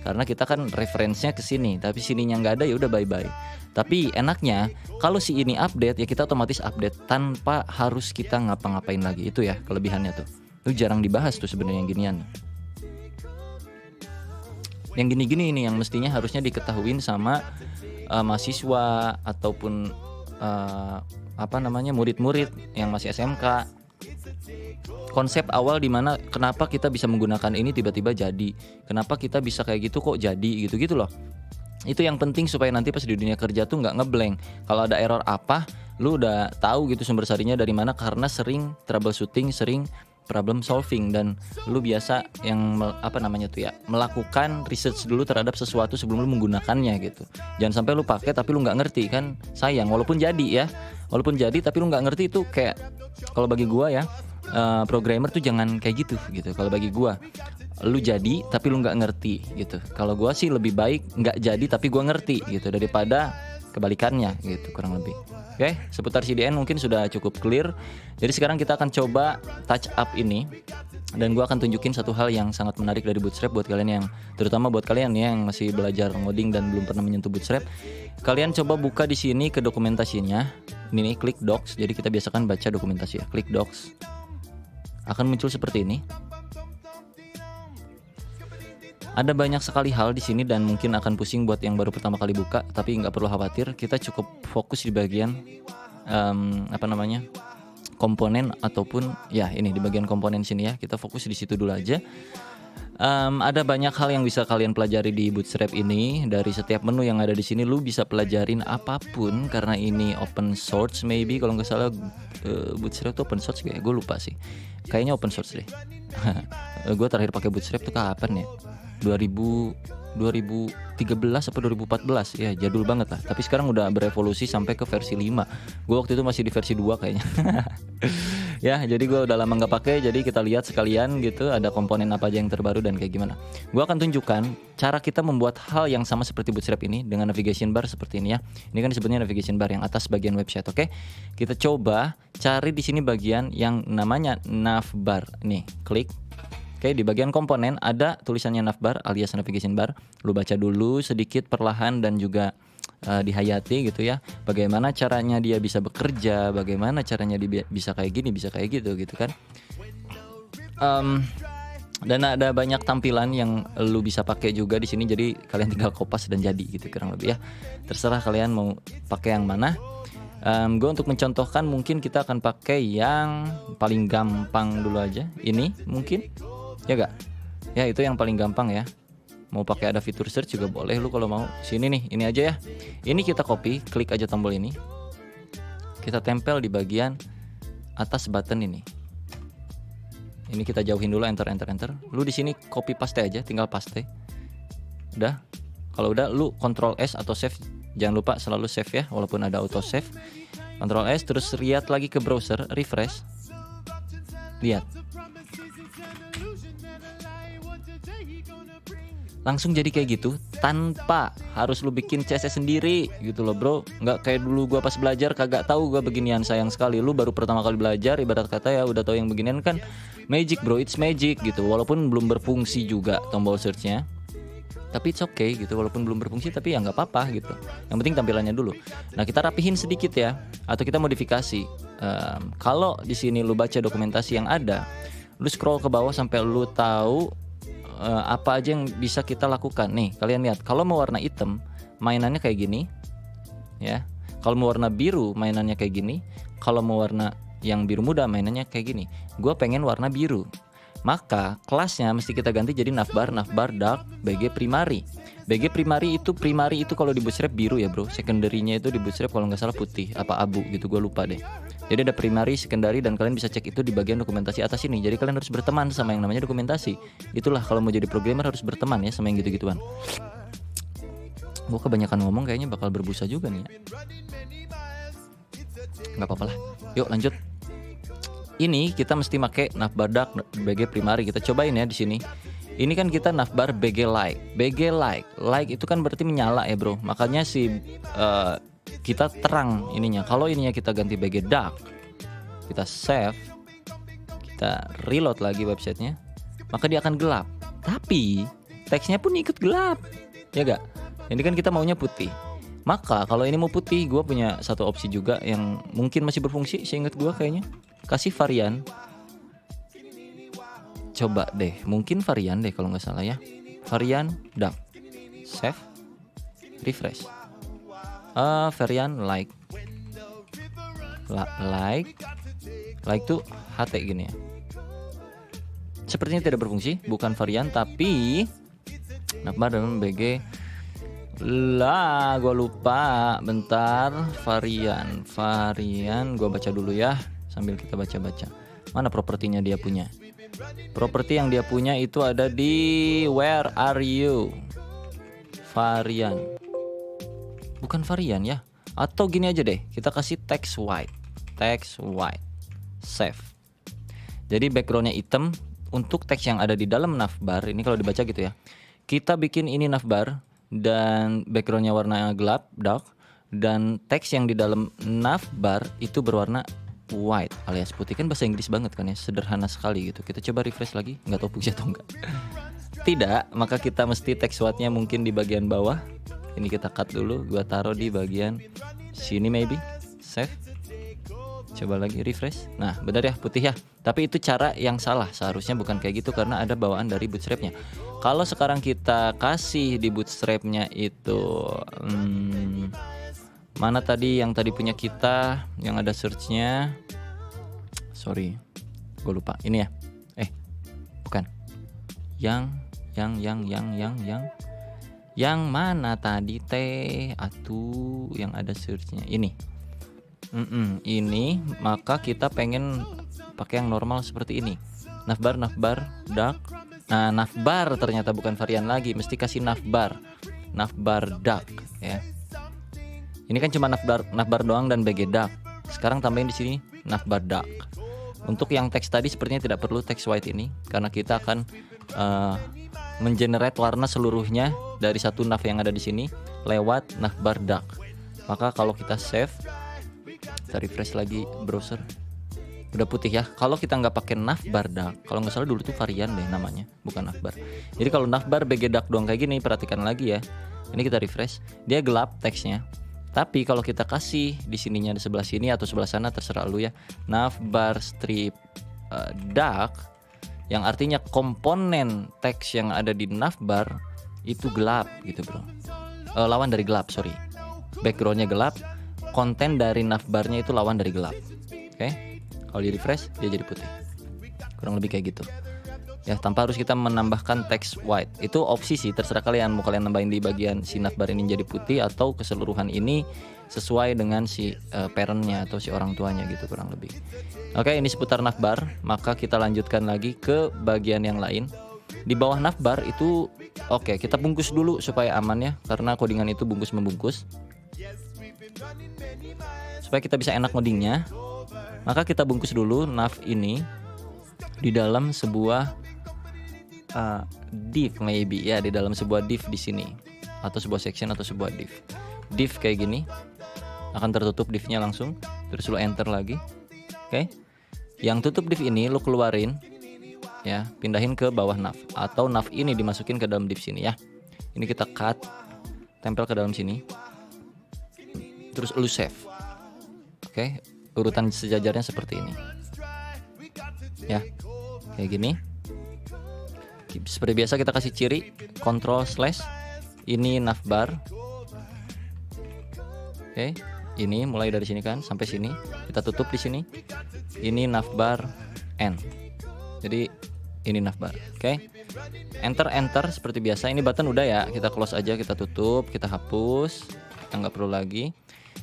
Karena kita kan referensinya ke sini, tapi sininya nggak ada, ya udah bye-bye. Tapi enaknya kalau si ini update ya kita otomatis update tanpa harus kita ngapa-ngapain lagi. Itu ya kelebihannya tuh. Itu jarang dibahas tuh sebenarnya yang ginian. Yang gini-gini ini yang mestinya harusnya diketahuin sama mahasiswa ataupun murid-murid yang masih SMK. Konsep awal dimana kenapa kita bisa menggunakan ini tiba-tiba jadi, kenapa kita bisa kayak gitu kok jadi, gitu-gitu loh. Itu yang penting supaya nanti pas di dunia kerja tuh nggak ngeblank. Kalau ada error apa, lu udah tahu gitu sumber sarinya dari mana, karena sering troubleshooting, sering problem solving, dan lu biasa yang melakukan research dulu terhadap sesuatu sebelum lu menggunakannya gitu. Jangan sampai lu pakai tapi lu nggak ngerti, kan sayang. Walaupun jadi tapi lu nggak ngerti, itu kayak kalau bagi gua ya, programmer tuh jangan kayak gitu. Kalau bagi gua, lu jadi tapi lu nggak ngerti gitu. Kalau gua sih lebih baik nggak jadi tapi gua ngerti gitu, daripada kebalikannya gitu, kurang lebih. Oke, seputar CDN mungkin sudah cukup clear. Jadi sekarang kita akan coba touch up ini, dan gua akan tunjukin satu hal yang sangat menarik dari Bootstrap buat kalian yang, terutama buat kalian ya yang masih belajar ngoding dan belum pernah menyentuh Bootstrap. Kalian coba buka di sini ke dokumentasinya. Ini nih, klik docs. Jadi kita biasakan baca dokumentasi ya. Klik docs. Akan muncul seperti ini. Ada banyak sekali hal di sini dan mungkin akan pusing buat yang baru pertama kali buka, tapi nggak perlu khawatir. Kita cukup fokus di bagian komponen, ataupun ya ini di bagian komponen sini ya. Kita fokus di situ dulu aja. Ada banyak hal yang bisa kalian pelajari di Bootstrap ini. Dari setiap menu yang ada di sini, lu bisa pelajarin apapun karena ini open source. Maybe kalau nggak salah Bootstrap itu open source kayak, gue lupa sih. Kayaknya open source deh. Gue terakhir pakai Bootstrap tuh kapan ya? 2013 atau 2014 ya, jadul banget lah. Tapi sekarang udah berevolusi sampai ke versi 5. Gue waktu itu masih di versi 2 kayaknya. Ya, jadi gue udah lama nggak pakai. Jadi kita lihat sekalian gitu, ada komponen apa aja yang terbaru dan kayak gimana. Gue akan tunjukkan cara kita membuat hal yang sama seperti Bootstrap ini dengan navigation bar seperti ini ya. Ini kan sebenarnya navigation bar yang atas bagian website. Oke, kita coba cari di sini bagian yang namanya navbar. Nih, klik. Oke, di bagian komponen ada tulisannya navbar alias navigation bar. Lu baca dulu sedikit perlahan dan juga dihayati gitu ya. Bagaimana caranya dia bisa bekerja, bagaimana caranya dia bisa kayak gini, bisa kayak gitu kan. Dan ada banyak tampilan yang lu bisa pakai juga di sini. Jadi kalian tinggal kopas dan jadi gitu kurang lebih ya. Terserah kalian mau pakai yang mana. Gue untuk mencontohkan mungkin kita akan pakai yang paling gampang dulu aja. Ini mungkin ya gak? Ya itu yang paling gampang ya. Mau pakai ada fitur search juga boleh lu kalau mau. Sini nih, ini aja ya. Ini kita copy, klik aja tombol ini. Kita tempel di bagian atas button ini. Ini kita jauhin dulu, enter. Lu di sini copy paste aja, tinggal paste. Udah. Kalau udah lu Ctrl S atau save. Jangan lupa selalu save ya, walaupun ada auto save. Ctrl S terus lihat lagi ke browser, refresh. Lihat. Langsung jadi kayak gitu tanpa harus lu bikin CSS sendiri gitu loh bro. Nggak kayak dulu gua pas belajar kagak tahu gua beginian, sayang sekali. Lu baru pertama kali belajar ibarat kata ya udah tahu yang beginian kan magic bro, it's magic gitu. Walaupun belum berfungsi juga tombol searchnya, tapi it's okay gitu. Walaupun belum berfungsi tapi ya nggak apa-apa gitu. Yang penting tampilannya dulu. Nah kita rapihin sedikit ya, atau kita modifikasi. Kalau di sini lu baca dokumentasi yang ada, lu scroll ke bawah sampai lu tahu apa aja yang bisa kita lakukan. Nih kalian lihat, kalau mau warna hitam mainannya kayak gini ya. Kalau mau warna biru mainannya kayak gini. Kalau mau warna yang biru muda mainannya kayak gini. Gua pengen warna biru, maka kelasnya mesti kita ganti jadi navbar dark BG primary. BG primary itu kalau di bootstrap biru ya bro. Secondary-nya itu di bootstrap kalau nggak salah putih apa abu gitu, gue lupa deh. Jadi ada primary, secondary, dan kalian bisa cek itu di bagian dokumentasi atas ini. Jadi kalian harus berteman sama yang namanya dokumentasi. Itulah kalau mau jadi programmer harus berteman ya sama yang gitu-gituan. Gue kebanyakan ngomong kayaknya bakal berbusa juga nih ya. Nggak apa-apa lah. Yuk lanjut. Ini kita mesti pakai navbar dark BG primary. Kita cobain ya di sini. Ini kan kita navbar BG like itu kan berarti menyala ya bro. Makanya kita terang ininya. Kalau ininya kita ganti BG dark, kita save, kita reload lagi websitenya, maka dia akan gelap. Tapi teksnya pun ikut gelap, ya gak? Ini kan kita maunya putih. Maka kalau ini mau putih, gue punya satu opsi juga yang mungkin masih berfungsi. Seingat gue kayaknya kasih varian. Coba deh, mungkin varian deh kalau nggak salah ya. Varian dark, save, refresh. Varian like tuh HT gini ya. Sepertinya tidak berfungsi, bukan varian tapi navbar dalam BG lah, gue lupa. Bentar, varian gue baca dulu ya sambil kita baca-baca. Mana propertinya dia punya? Properti yang dia punya itu ada di where are you? Varian. Bukan varian ya. Atau gini aja deh, kita kasih text white. Save. Jadi backgroundnya hitam. Untuk teks yang ada di dalam navbar ini kalau dibaca gitu ya. Kita bikin ini navbar dan backgroundnya warna gelap, dark, dan teks yang di dalam navbar itu berwarna white alias putih. Kan bahasa Inggris banget kan ya, sederhana sekali gitu. Kita coba refresh lagi, nggak tahu fungsi atau enggak. Tidak, maka kita mesti text white-nya mungkin di bagian bawah. Ini kita cut dulu, gua taruh di bagian sini maybe. Save. Coba lagi refresh. Nah benar ya, putih ya. Tapi itu cara yang salah, seharusnya bukan kayak gitu karena ada bawaan dari bootstrapnya. Kalau sekarang kita kasih di bootstrapnya itu mana tadi yang tadi punya kita yang ada searchnya? Sorry, gue lupa. Ini ya? Bukan. Yang mana tadi teh? Atuh, yang ada searchnya ini. Ini maka kita pengen pakai yang normal seperti ini. Navbar dark. Nah, navbar ternyata bukan varian lagi, mesti kasih navbar dark ya. Ini kan cuma navbar doang dan BG dark. Sekarang tambahin di sini navbar dark. Untuk yang teks tadi sepertinya tidak perlu text white ini karena kita akan mengenerate warna seluruhnya dari satu nav yang ada di sini lewat navbar dark. Maka kalau kita save, kita refresh lagi browser, udah putih ya. Kalau kita nggak pakai navbar dark, kalau nggak salah dulu tuh varian deh namanya, bukan navbar. Jadi kalau navbar BG dark doang kayak gini, perhatikan lagi ya. Ini kita refresh, dia gelap teksnya. Tapi kalau kita kasih di sininya di sebelah sini atau sebelah sana terserah lu ya, navbar strip dark, yang artinya komponen teks yang ada di navbar itu gelap gitu bro. Lawan dari gelap, sorry. Backgroundnya gelap, konten dari navbarnya itu lawan dari gelap. Oke, kalau di refresh dia jadi putih. Kurang lebih kayak gitu. Ya, tanpa harus kita menambahkan teks white. Itu opsi sih, terserah kalian mau kalian nambahin di bagian si navbar ini jadi putih atau keseluruhan ini sesuai dengan si parentnya atau si orang tuanya gitu kurang lebih. Oke, ini seputar navbar. Maka kita lanjutkan lagi ke bagian yang lain. Di bawah navbar itu oke, kita bungkus dulu supaya aman ya, karena codingan itu bungkus membungkus. Supaya kita bisa enak ngodingnya, maka kita bungkus dulu nav ini di dalam sebuah div maybe ya, di dalam sebuah div di sini atau sebuah section atau sebuah div. Div kayak gini akan tertutup divnya langsung, terus lo enter lagi. Oke. Yang tutup div ini lo keluarin ya, pindahin ke bawah nav atau nav ini dimasukin ke dalam div sini ya. Ini kita cut, tempel ke dalam sini. Terus lo save. Oke, urutan sejajarnya seperti ini. Ya. Kayak gini. Seperti biasa kita kasih ciri Ctrl/, ini navbar. Oke, ini mulai dari sini kan sampai sini. Kita tutup di sini. Ini navbar N. Jadi ini navbar. Oke. Enter seperti biasa. Ini button udah ya, kita close aja, kita tutup, kita hapus. Kita nggak perlu lagi.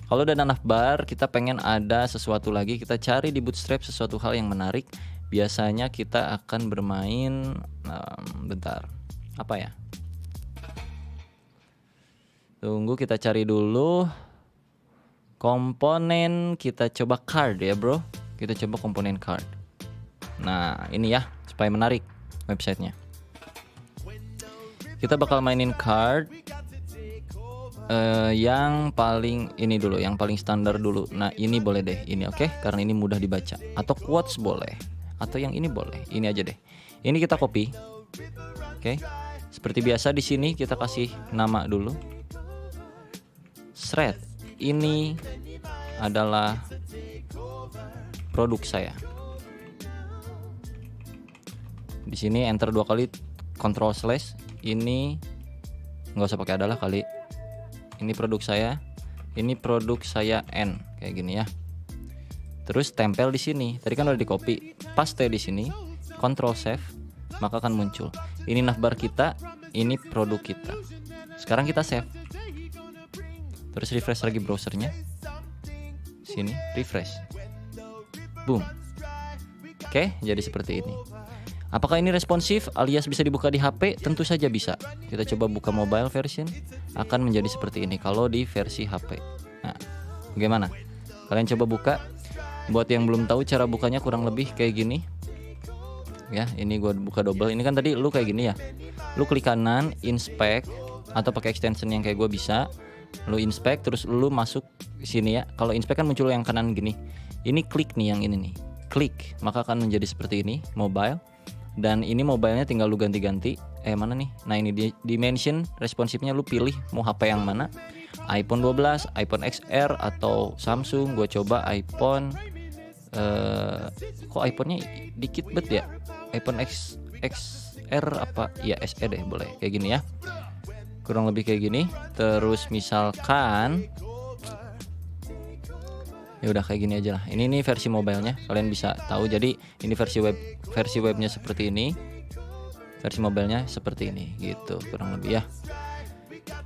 Kalau udah ada navbar, kita pengen ada sesuatu lagi, kita cari di Bootstrap sesuatu hal yang menarik. Biasanya kita akan bermain bentar, apa ya? Tunggu, kita cari dulu komponen. Kita coba card ya bro. Kita coba komponen card. Nah ini ya, supaya menarik websitenya. Kita bakal mainin card yang paling ini dulu, yang paling standar dulu. Nah ini boleh deh, ini oke, karena ini mudah dibaca. Atau quotes boleh, atau yang ini boleh, ini aja deh. Ini kita copy, oke. Seperti biasa di sini kita kasih nama dulu. Thread ini adalah produk saya. Di sini enter 2 kali, Ctrl/. Ini nggak usah pakai adalah kali. Ini produk saya, ini produk saya N, kayak gini ya. Terus tempel di sini. Tadi kan udah di copy, paste di sini, Ctrl save, maka akan muncul. Ini navbar kita, ini produk kita. Sekarang kita save. Terus refresh lagi browsernya. Sini, refresh. Boom. Oke, jadi seperti ini. Apakah ini responsif alias bisa dibuka di HP? Tentu saja bisa. Kita coba buka mobile version, akan menjadi seperti ini kalau di versi HP. Nah, bagaimana? Kalian coba buka. Buat yang belum tahu cara bukanya kurang lebih kayak gini. Ya, ini gua buka double. Ini kan tadi lu kayak gini ya. Lu klik kanan, inspect atau pakai extension yang kayak gua bisa. Lu inspect terus lu masuk sini ya. Kalau inspect kan muncul yang kanan gini. Ini klik nih yang ini nih. Klik, maka akan menjadi seperti ini, mobile. Dan ini mobilenya tinggal lu ganti-ganti. Mana nih? Nah ini dimension responsifnya lu pilih mau HP yang mana. iPhone 12, iPhone XR atau Samsung. Gue coba iPhone. Kok iPhone-nya dikit bet ya? iPhone XR apa? Ya SE deh boleh. Kayak gini ya. Kurang lebih kayak gini. Terus misalkan ya udah kayak gini aja lah. Ini versi mobilenya, kalian bisa tahu. Jadi ini versi webnya seperti ini, versi mobilenya seperti ini gitu kurang lebih ya.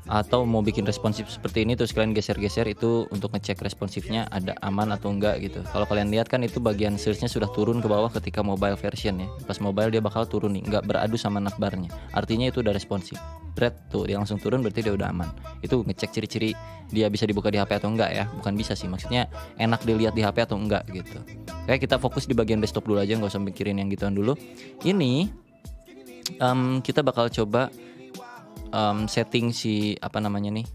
Atau mau bikin responsif seperti ini terus kalian geser-geser, itu untuk ngecek responsifnya ada aman atau enggak gitu. Kalau kalian lihat kan itu bagian searchnya sudah turun ke bawah ketika mobile version ya. Pas mobile dia bakal turun nih, nggak beradu sama navbarnya. Artinya itu udah responsif. Tuh dia langsung turun, berarti dia udah aman. Itu ngecek ciri-ciri dia bisa dibuka di HP atau enggak ya. Bukan bisa sih, maksudnya enak dilihat di HP atau enggak gitu. Oke, kita fokus di bagian desktop dulu aja, nggak usah mikirin yang gituan dulu. Ini kita bakal coba setting si apa namanya nih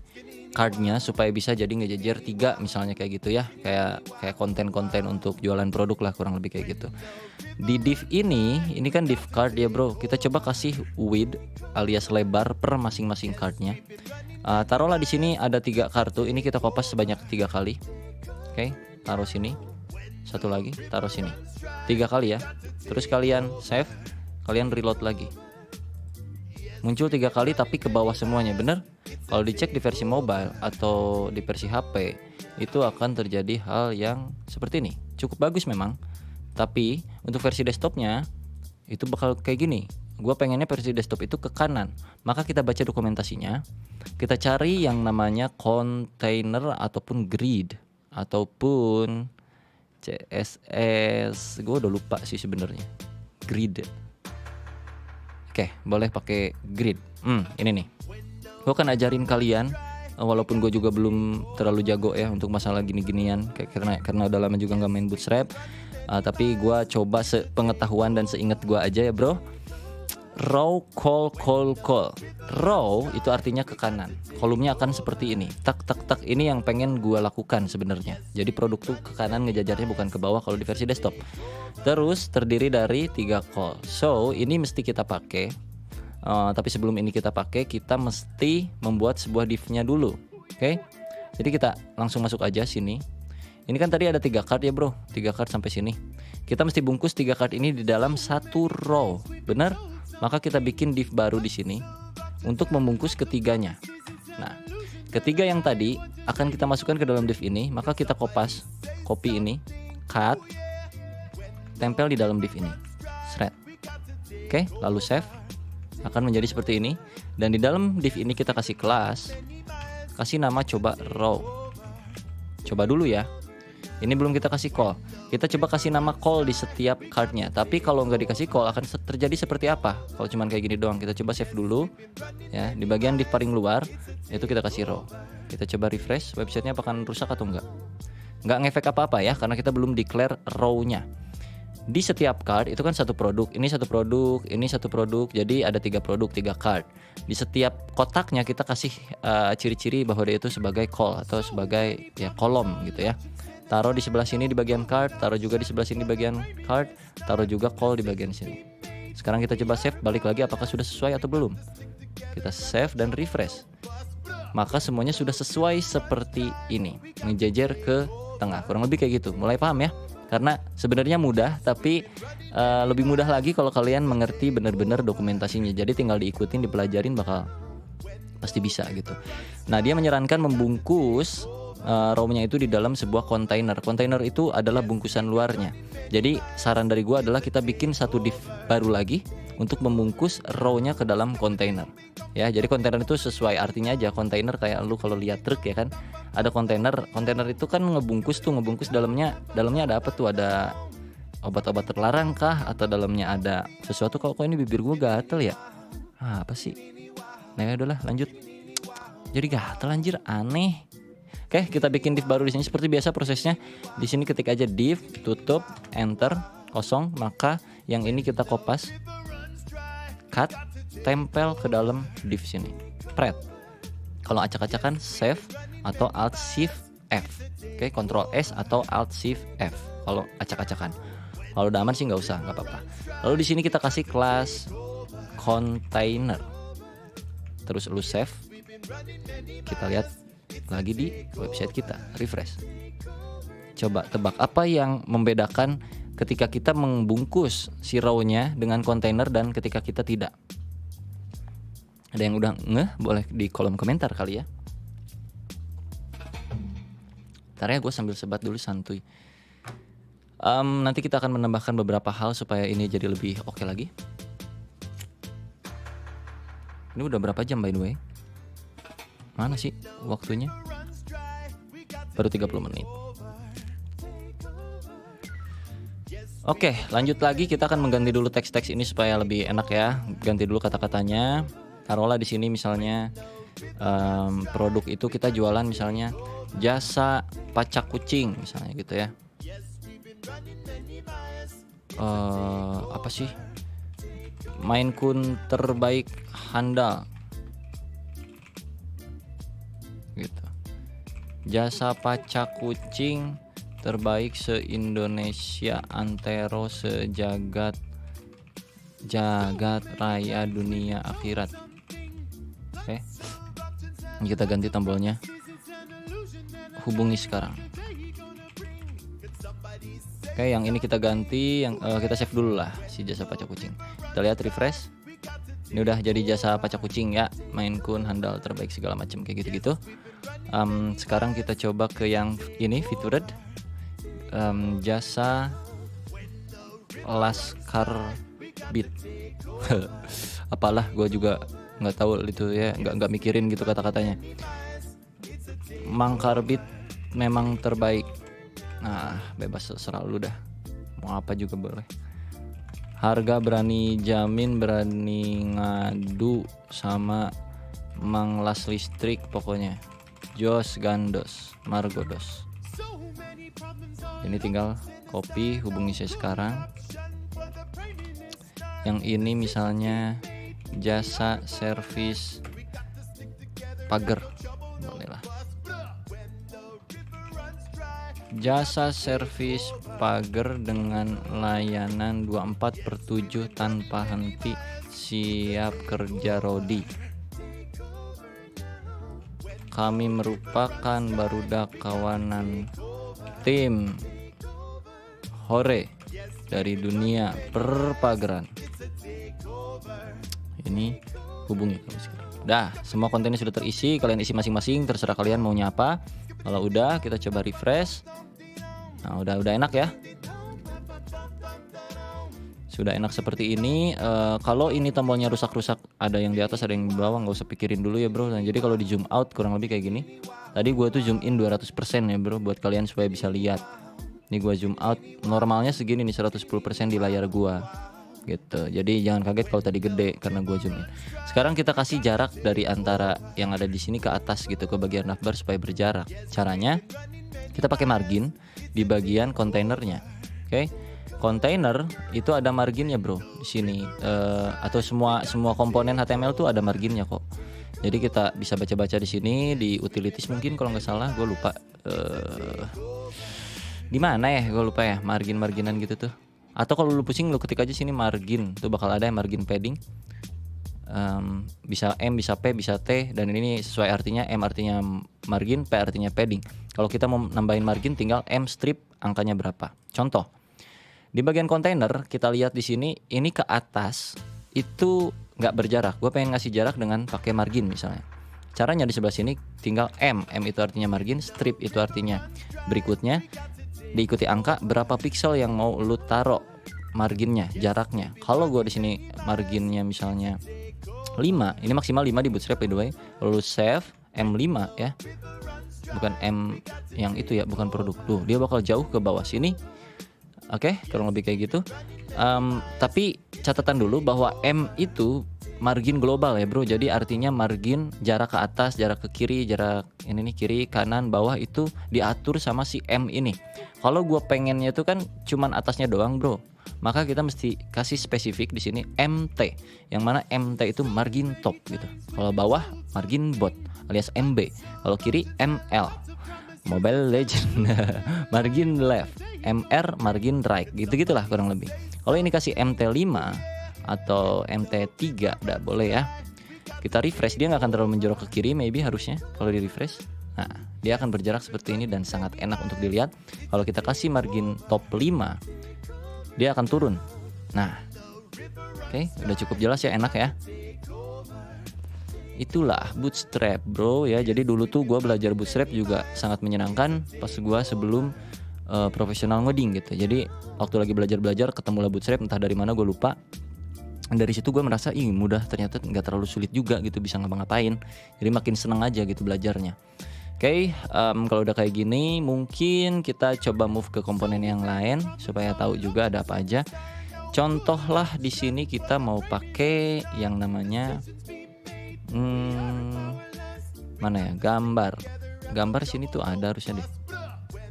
cardnya supaya bisa jadi ngejejer 3 misalnya kayak gitu ya, kayak konten-konten untuk jualan produk lah kurang lebih kayak gitu. Di div ini kan div card ya bro, kita coba kasih width alias lebar per masing-masing cardnya. Taruhlah di sini ada 3 kartu, ini kita kopas sebanyak 3 kali. Oke, taruh sini, satu lagi taruh sini 3 kali ya. Terus kalian save, kalian reload lagi. Muncul 3 kali tapi ke bawah semuanya, bener? Kalau dicek di versi mobile atau di versi HP, itu akan terjadi hal yang seperti ini. Cukup bagus memang, tapi untuk versi desktopnya itu bakal kayak gini. Gua pengennya versi desktop itu ke kanan. Maka kita baca dokumentasinya, kita cari yang namanya container ataupun grid ataupun CSS. Gue udah lupa sih sebenarnya. Grid. Oke, boleh pakai grid. Ini nih. Gue akan ajarin kalian, walaupun gue juga belum terlalu jago ya untuk masalah gini-ginian, karena udah lama juga nggak main Bootstrap. Tapi gue coba sepengetahuan dan seingat gue aja ya bro. Row call. Row itu artinya ke kanan. Kolomnya akan seperti ini. Tak. Ini yang pengen gue lakukan sebenarnya. Jadi produk tuh ke kanan ngejajarnya bukan ke bawah kalau di versi desktop. Terus terdiri dari 3 call. So ini mesti kita pakai. Tapi sebelum ini kita pakai, kita mesti membuat sebuah div-nya dulu. Oke? Jadi kita langsung masuk aja sini. Ini kan tadi ada 3 card ya bro. 3 card sampai sini. Kita mesti bungkus 3 card ini di dalam satu row. Bener? Maka kita bikin div baru di sini untuk membungkus ketiganya. Nah, ketiga yang tadi akan kita masukkan ke dalam div ini, maka kita copy ini, cut, tempel di dalam div ini, shred. Oke, lalu save. Akan menjadi seperti ini. Dan di dalam div ini kita kasih kelas, kasih nama coba row. Coba dulu ya. Ini belum kita kasih call. Kita coba kasih nama call di setiap cardnya. Tapi kalau nggak dikasih call akan terjadi seperti apa? Kalau cuman kayak gini doang. Kita coba save dulu. Ya, di bagian div paling luar itu kita kasih row. Kita coba refresh. Websitenya apakah rusak atau enggak? Nggak ngefek apa-apa ya, karena kita belum declare row-nya. Di setiap card itu kan satu produk. Ini satu produk, ini satu produk. Jadi ada 3 produk, 3 card. Di setiap kotaknya kita kasih ciri-ciri bahwa dia itu sebagai call atau sebagai ya kolom gitu ya. Taruh di sebelah sini di bagian card, taruh juga di sebelah sini di bagian card, taruh juga call di bagian sini. Sekarang kita coba save, balik lagi apakah sudah sesuai atau belum. Kita save dan refresh. Maka semuanya sudah sesuai seperti ini, menjejer ke tengah. Kurang lebih kayak gitu. Mulai paham ya? Karena sebenarnya mudah, tapi lebih mudah lagi kalau kalian mengerti benar-benar dokumentasinya. Jadi tinggal diikutin, dipelajarin bakal pasti bisa gitu. Nah, dia menyarankan membungkus row-nya itu di dalam sebuah kontainer. Kontainer itu adalah bungkusan luarnya. Jadi saran dari gua adalah kita bikin satu div baru lagi untuk membungkus row-nya ke dalam kontainer. Ya, jadi kontainer itu sesuai artinya aja. Kontainer kayak lu kalau lihat truk ya kan, ada kontainer. Kontainer itu kan ngebungkus dalamnya ada apa tuh? Ada obat-obat terlarang kah? Atau dalamnya ada sesuatu? Kok ini bibir gua gatel ya? Apa sih? Nah, udahlah lanjut. Jadi gatel anjir, aneh. Oke, kita bikin div baru di sini seperti biasa prosesnya. Di sini ketik aja div, tutup, enter, kosong, maka yang ini kita kopas, cut, tempel ke dalam div sini. Spread. Kalau acak-acakan save atau alt shift F. Oke, Ctrl S atau alt shift F. Kalau acak-acakan. Kalau udah aman sih nggak usah, nggak apa-apa. Lalu di sini kita kasih kelas container. Terus lu save. Kita lihat lagi di website kita, refresh. Coba tebak apa yang membedakan ketika kita membungkus si row-nya dengan kontainer dan ketika kita tidak. Ada yang udah ngeh? Boleh di kolom komentar kali ya. Ntar ya, gue sambil sebat dulu santuy. Nanti kita akan menambahkan beberapa hal supaya ini jadi lebih oke lagi. Ini udah berapa jam by the way? Mana sih waktunya? Baru 30 menit. Oke, lanjut lagi. Kita akan mengganti dulu teks-teks ini supaya lebih enak ya. Ganti dulu kata-katanya. Taruhlah di sini misalnya produk itu kita jualan misalnya jasa pacak kucing misalnya gitu ya. Apa sih? Maine Coon terbaik handal. Gitu. Jasa pacak kucing terbaik se-Indonesia, antero sejagat raya dunia akhirat. Oke. Kita ganti tombolnya. Hubungi sekarang. Oke, yang ini kita ganti, yang kita save dulu lah si jasa pacak kucing. Kita lihat refresh. Ini udah jadi jasa pacak kucing ya, Maine Coon handal terbaik segala macam kayak gitu-gitu. Sekarang kita coba ke yang ini featured, jasa Laskar Beat. Apalah, gue juga nggak tahu itu ya, nggak mikirin gitu kata-katanya. Mangkar Beat memang terbaik. Nah, bebas serah lu dah, mau apa juga boleh. Harga berani jamin, berani ngadu sama Mang Las Listrik pokoknya. Jos Gandos Margodos. Ini tinggal copy, hubungi saya sekarang. Yang ini misalnya jasa servis pagar, bolehlah. Jasa servis pagar dengan layanan 24/7 tanpa henti, siap kerja Rodi. Kami merupakan barudak kawanan tim Hore dari dunia perpagaran. Ini hubungi kami sekarang. Dah, semua kontennya sudah terisi, kalian isi masing-masing, terserah kalian maunya apa. Kalau udah, kita coba refresh. Nah, udah enak ya. Sudah enak seperti ini. Kalau ini tombolnya rusak-rusak, ada yang di atas, ada yang di bawah, nggak usah pikirin dulu ya bro. Nah, jadi kalau di zoom out kurang lebih kayak gini. Tadi gue tuh zoom in 200% ya bro, buat kalian supaya bisa lihat. Ini gue zoom out, normalnya segini nih, 110% di layar gue gitu. Jadi jangan kaget kalau tadi gede karena gue zoom in. Sekarang kita kasih jarak dari antara yang ada di sini ke atas gitu, ke bagian navbar supaya berjarak. Caranya kita pakai margin di bagian kontainernya. Oke. Kontainer itu ada marginnya bro di sini, atau semua komponen HTML tuh ada marginnya kok. Jadi kita bisa baca-baca di sini di utilities mungkin kalau nggak salah, gue lupa di mana ya, gue lupa ya, marginan gitu tuh. Atau kalau lu pusing, lu ketik aja sini margin, tuh bakal ada margin padding. Bisa M, bisa P, bisa T, dan ini sesuai artinya. M artinya margin, P artinya padding. Kalau kita mau nambahin margin, tinggal M strip angkanya berapa. Contoh, di bagian kontainer kita lihat di sini, ini ke atas itu nggak berjarak. Gue pengen ngasih jarak dengan pakai margin misalnya. Caranya di sebelah sini tinggal M itu artinya margin, strip itu artinya berikutnya, diikuti angka berapa piksel yang mau lu taruh marginnya, jaraknya. Kalau gue di sini marginnya misalnya 5, ini maksimal 5 di Bootstrap by the way. Lalu save M5 ya, bukan M yang itu ya, bukan produk. Tuh dia bakal jauh ke bawah sini. Oke, kurang lebih kayak gitu. Tapi catatan dulu bahwa M itu margin global ya bro. Jadi artinya margin jarak ke atas, jarak ke kiri, jarak ini nih kiri, kanan, bawah itu diatur sama si M ini. Kalau gue pengennya tuh kan cuman atasnya doang bro, maka kita mesti kasih spesifik di sini MT, yang mana MT itu margin top gitu. Kalau bawah margin bot alias MB. Kalau kiri ML, Mobile Legend, margin left, MR margin right, gitu-gitulah kurang lebih. Kalau ini kasih MT5 atau MT3 udah boleh ya. Kita refresh, dia nggak akan terlalu menjorok ke kiri maybe harusnya kalau di refresh. Nah, dia akan berjarak seperti ini dan sangat enak untuk dilihat. Kalau kita kasih margin top 5, dia akan turun. Nah, oke, udah cukup jelas ya, enak ya. Itulah Bootstrap bro ya. Jadi dulu tuh gue belajar Bootstrap juga sangat menyenangkan pas gue sebelum profesional ngoding gitu. Jadi waktu lagi belajar ketemulah Bootstrap, entah dari mana gue lupa. Dari situ gue merasa mudah, ternyata nggak terlalu sulit juga gitu, bisa ngapa-ngapain. Jadi makin seneng aja gitu belajarnya. Oke, kalau udah kayak gini mungkin kita coba move ke komponen yang lain supaya tahu juga ada apa aja. Contohlah di sini kita mau pakai yang namanya mana ya, gambar sini tuh ada harusnya deh,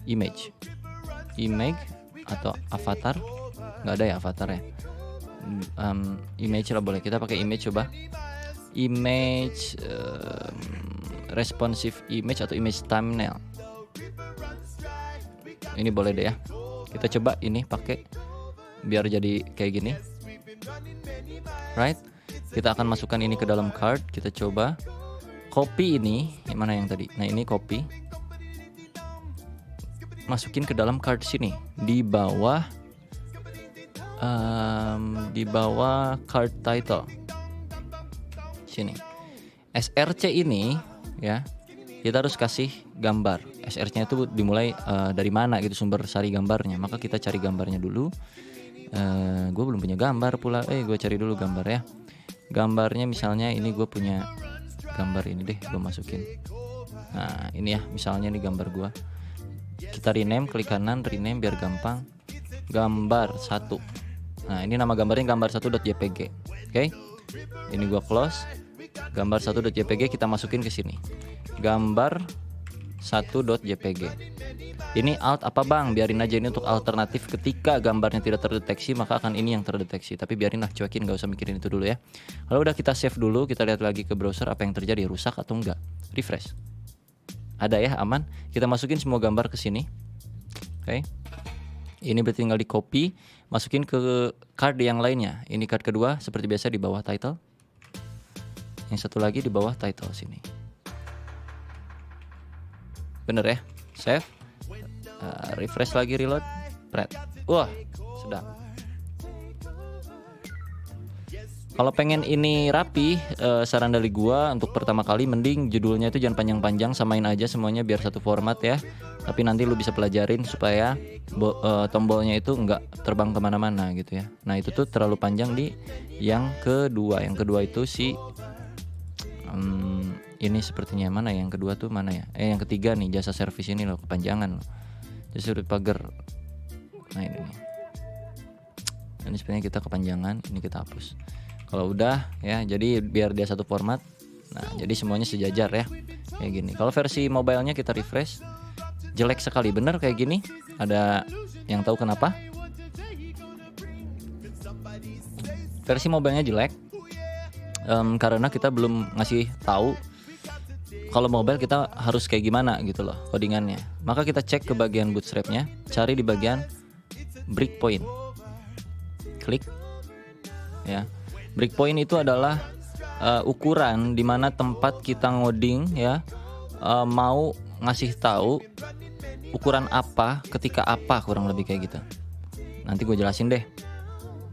image atau avatar, nggak ada ya avatar ya. Image lah boleh, kita pakai image, coba image, responsive image atau image thumbnail. Ini boleh deh ya, kita coba ini pakai biar jadi kayak gini, right? Kita akan masukkan ini ke dalam card. Kita coba copy ini, mana yang tadi? Nah ini copy. masukin ke dalam card sini di bawah card title sini. SRC ini ya, kita harus kasih gambar. SRC itu dimulai dari mana gitu sumber sari gambarnya. Maka kita cari gambarnya dulu. Gue belum punya gambar pula. Gue cari dulu gambar ya. Gambarnya misalnya ini, gue punya gambar ini deh, gue masukin. Nah ini ya, misalnya ini gambar gue. Kita rename, klik kanan, rename biar gampang. Gambar 1. Nah ini nama gambarnya gambar1.jpg. Oke. Ini gue close. Gambar1.jpg kita masukin ke sini. Gambar1.jpg. Ini alt apa bang? Biarin aja, ini untuk alternatif ketika gambarnya tidak terdeteksi, maka akan ini yang terdeteksi. Tapi biarin lah, cuekin, gak usah mikirin itu dulu ya. Kalau udah kita save dulu, kita lihat lagi ke browser apa yang terjadi, rusak atau enggak. Refresh. Ada ya, aman. Kita masukin semua gambar ke sini. Oke. Ini berarti tinggal di copy, masukin ke card yang lainnya. Ini card kedua seperti biasa di bawah title. Yang satu lagi di bawah title sini. Bener ya? Save. Refresh lagi, reload. Pret. Wah, sedap. Kalau pengen ini rapi, saran dari gua untuk pertama kali mending judulnya itu jangan panjang-panjang, samain aja semuanya biar satu format ya. Tapi nanti lu bisa pelajarin supaya tombolnya itu nggak terbang kemana-mana gitu ya. Nah itu tuh terlalu panjang di yang kedua. Yang kedua itu si ini sepertinya mana ya? Yang kedua tuh mana ya? Yang ketiga nih, jasa servis ini loh, kepanjangan loh. Jasa servis pagar. Nah ini nih. Ini sebenarnya kita kepanjangan, ini kita hapus. Kalau udah ya, jadi biar dia satu format. Nah, jadi semuanya sejajar ya. Kayak gini. Kalau versi mobile-nya kita refresh. Jelek sekali, bener kayak gini. Ada yang tahu kenapa? Versi mobile-nya jelek. Karena kita belum ngasih tahu kalau mobile kita harus kayak gimana gitu loh codingannya. Maka kita cek ke bagian bootstrap-nya, cari di bagian breakpoint. Klik ya. Breakpoint itu adalah ukuran di mana tempat kita ngoding ya, mau ngasih tahu ukuran apa ketika apa, kurang lebih kayak gitu. Nanti gue jelasin deh.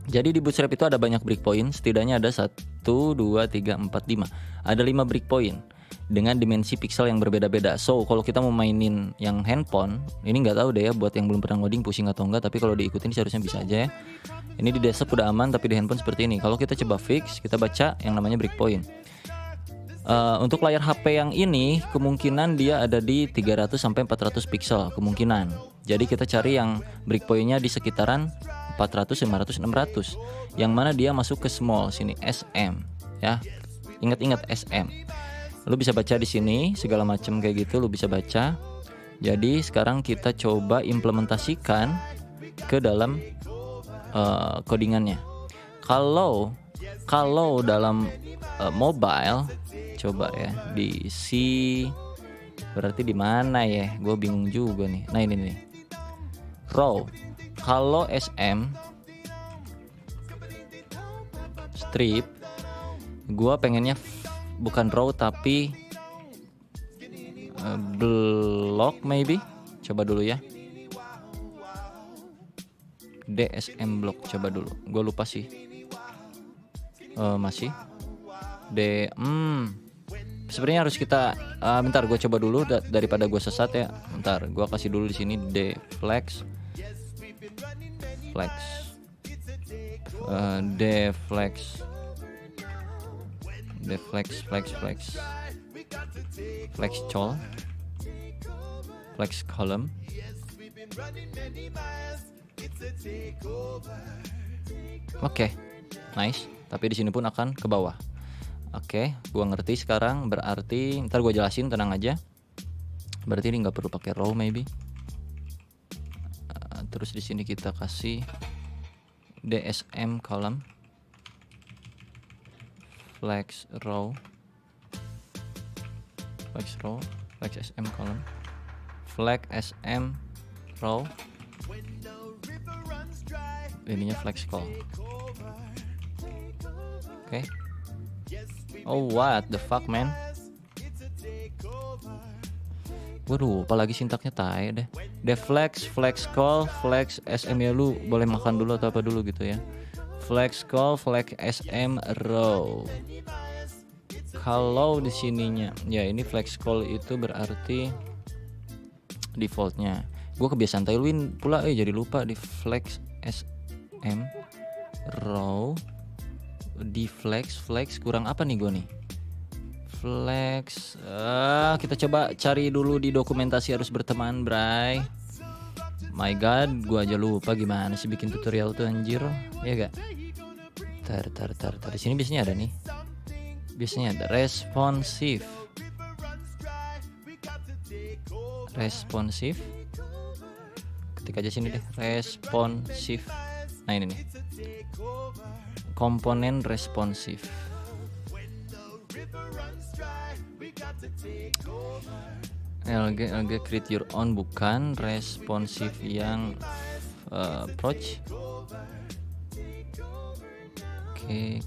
Jadi di bootstrap itu ada banyak breakpoint, setidaknya ada 1, 2, 3, 4, 5. Ada 5 breakpoint dengan dimensi pixel yang berbeda-beda. So kalau kita mau mainin yang handphone, ini nggak tahu deh ya buat yang belum pernah ngoding pusing atau enggak, tapi kalau diikutin seharusnya bisa aja ya. Ini di desktop udah aman, tapi di handphone seperti ini. Kalau kita coba fix, kita baca yang namanya breakpoint. Untuk layar HP yang ini kemungkinan dia ada di 300 sampai 400 pixel kemungkinan. Jadi kita cari yang breakpointnya di sekitaran 400, 500, 600. Yang mana dia masuk ke small sini, SM ya. Ingat-ingat SM. Lu bisa baca di sini segala macam kayak gitu, lu bisa baca. Jadi sekarang kita coba implementasikan ke dalam codingannya. Kalau dalam mobile, coba ya di C, berarti di mana ya? Gue bingung juga nih. Nah ini nih, row. Kalau SM strip, gue pengennya bukan row tapi block maybe. Coba dulu ya. DSM block, coba dulu. Gue lupa sih. Masih sebenarnya harus kita bentar, gue coba dulu daripada gue sesat ya. Bentar, gue kasih dulu di sini deflex flex column. Oke, nice. Tapi di sini pun akan ke bawah. Oke, gua ngerti sekarang. Berarti ntar gua jelasin, tenang aja. Berarti ini nggak perlu pakai row maybe. Terus di sini kita kasih DSM column, flex SM column, flex SM row. Ininya flex call. Oke. Oh what the fuck man. Waduh, apalagi sintaknya tai deh. deflex, flex call, flex SM ya, lu boleh makan dulu atau apa dulu gitu ya. Flex call, flex SM row. Kalau di sininya ya ini flex call itu berarti defaultnya. Gue kebiasaan tailwind pula jadi lupa di flex SM row. Di flex kurang apa nih gue nih? Flex kita coba cari dulu di dokumentasi harus berteman, bray. My god, gue aja lupa gimana sih bikin tutorial tuh anjir. Ya gak? Tar. Di sini biasanya ada nih. Biasanya ada responsive. Ketik aja sini deh, responsive. Nah ini nih, komponen responsif. LG create your own, bukan responsif yang approach. Oke.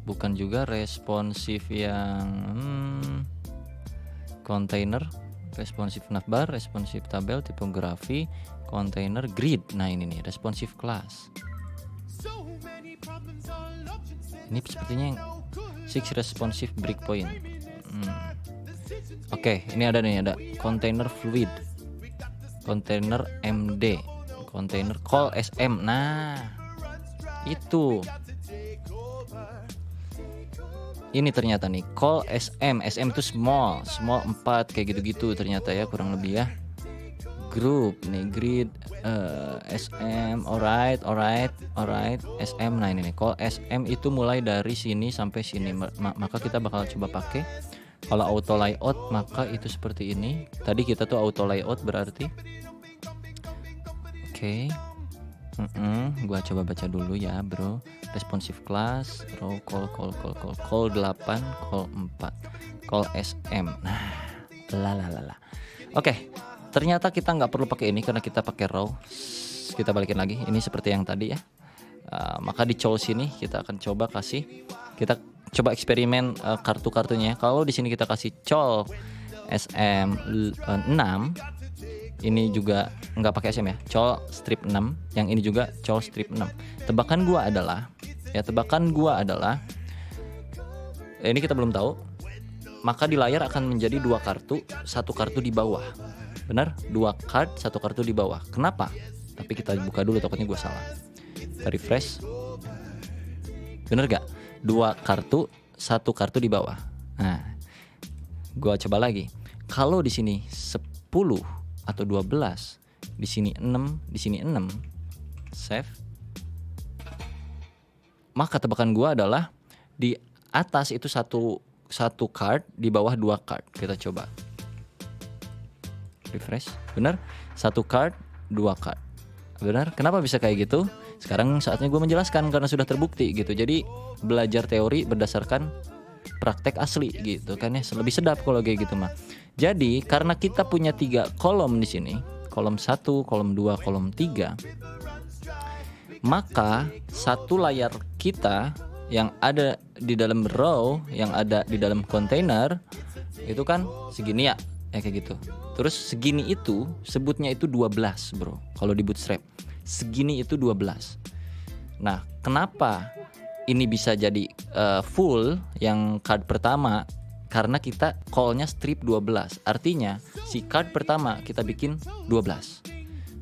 Bukan juga responsif yang container, responsif navbar, responsif tabel, tipografi, container, grid. Nah ini nih responsif class. Ini sepertinya yang 6 responsive breakpoint. Oke, ini ada container fluid, container MD, container call SM. Nah itu ini ternyata nih call SM itu small 4 kayak gitu ternyata ya, kurang lebih ya. Group nih, grid, SM, alright, SM. Nah ini nih call SM itu mulai dari sini sampai sini, maka kita bakal coba pakai. Kalau auto layout maka itu seperti ini. Tadi kita tuh auto layout berarti. Oke. Gua coba baca dulu ya bro. Responsive class, row call 8, call 4, call SM. Nah, lalala. Oke, ternyata kita nggak perlu pakai ini karena kita pakai row. Kita balikin lagi. Ini seperti yang tadi ya. Maka di call sini kita akan coba coba eksperimen kartu-kartunya. Kalau di sini kita kasih call SM 6. Ini juga nggak pakai SM ya, col strip 6. Yang ini juga col strip 6. Tebakan gua adalah ini kita belum tahu. Maka di layar akan menjadi 2 kartu, 1 kartu di bawah. Benar? 2 card, 1 kartu di bawah. Kenapa? Tapi kita buka dulu, takutnya gua salah. Kita refresh. Bener gak? 2 kartu, 1 kartu di bawah. Nah, gua coba lagi. Kalau di sini 10 atau 12, di sini 6, save. Maka tebakan gua adalah di atas itu satu card, di bawah 2 card. Kita coba refresh. Benar? 1 card, 2 card. Benar? Kenapa bisa kayak gitu? Sekarang saatnya gue menjelaskan karena sudah terbukti gitu. Jadi belajar teori berdasarkan praktek asli gitu kan ya, lebih sedap kalau kayak gitu mah. Jadi karena kita punya 3 kolom di sini, kolom 1, kolom 2, kolom 3, maka satu layar kita yang ada di dalam row, yang ada di dalam kontainer itu kan segini ya kayak gitu. Terus segini itu sebutnya itu 12 bro, kalau di Bootstrap segini itu 12. Nah kenapa ini bisa jadi full yang card pertama? Karena kita call-nya strip 12. Artinya si card pertama kita bikin 12.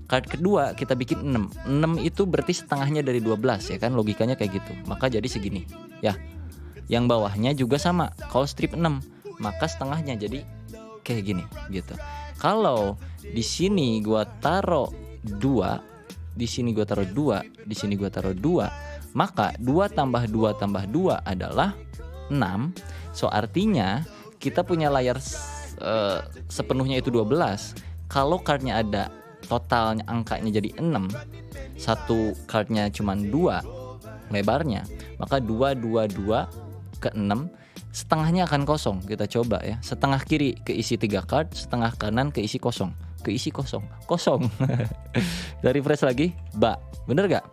Card kedua kita bikin 6. 6 itu berarti setengahnya dari 12 ya kan, logikanya kayak gitu. Maka jadi segini ya. Yang bawahnya juga sama, call strip 6. Maka setengahnya jadi kayak gini gitu. Kalau di sini gua taruh 2, di sini gua taruh 2, di sini gua taruh 2, maka 2 tambah 2 tambah 2 adalah 6. So artinya kita punya layar sepenuhnya itu 12. Kalau cardnya ada totalnya angkanya jadi 6, satu cardnya cuma 2 lebarnya, maka 2 ke 6, setengahnya akan kosong. Kita coba ya, setengah kiri keisi 3 card, setengah kanan keisi kosong. Kosong. Dari refresh lagi, bener gak?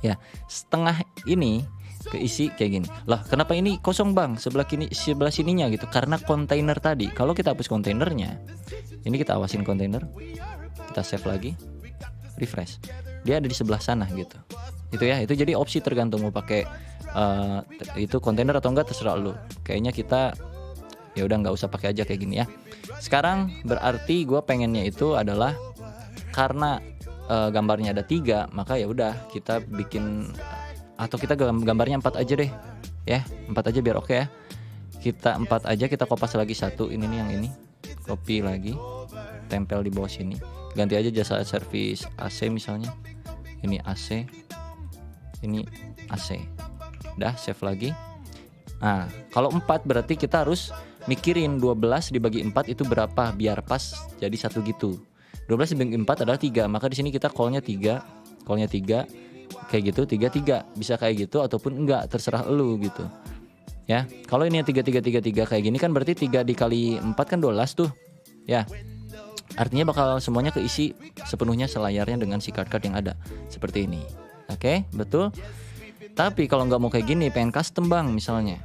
Ya, setengah ini keisi kayak gini. Lah, kenapa ini kosong bang? Sebelah sininya gitu. Karena kontainer tadi. Kalau kita hapus kontainernya, ini kita awasin kontainer. kita save lagi, refresh, dia ada di sebelah sana gitu. Itu ya, itu jadi opsi tergantung mau pakai itu kontainer atau enggak, terserah lu. Kayaknya kita ya udah nggak usah pakai aja kayak gini ya. Sekarang berarti gue pengennya itu adalah karena gambarnya ada 3, maka ya udah kita bikin atau kita gambarnya 4 aja deh ya, 4 aja biar oke ya. Kita 4 aja, kita kopas lagi satu ini nih, yang ini copy lagi, tempel di bawah sini, ganti aja jasa servis AC misalnya, ini AC, ini AC, dah save lagi. Nah kalau 4 berarti kita harus mikirin 12 dibagi 4 itu berapa biar pas jadi satu gitu. 12 dibagi 4 adalah 3, maka di sini kita callnya 3 kayak gitu, 3 bisa kayak gitu ataupun enggak, terserah lu gitu ya. Kalau ini 3 kayak gini kan berarti 3 dikali 4 kan 12 tuh ya, artinya bakal semuanya keisi sepenuhnya selayarnya dengan si card yang ada seperti ini. Oke, betul. Tapi kalau nggak mau kayak gini, pengen custom bang misalnya,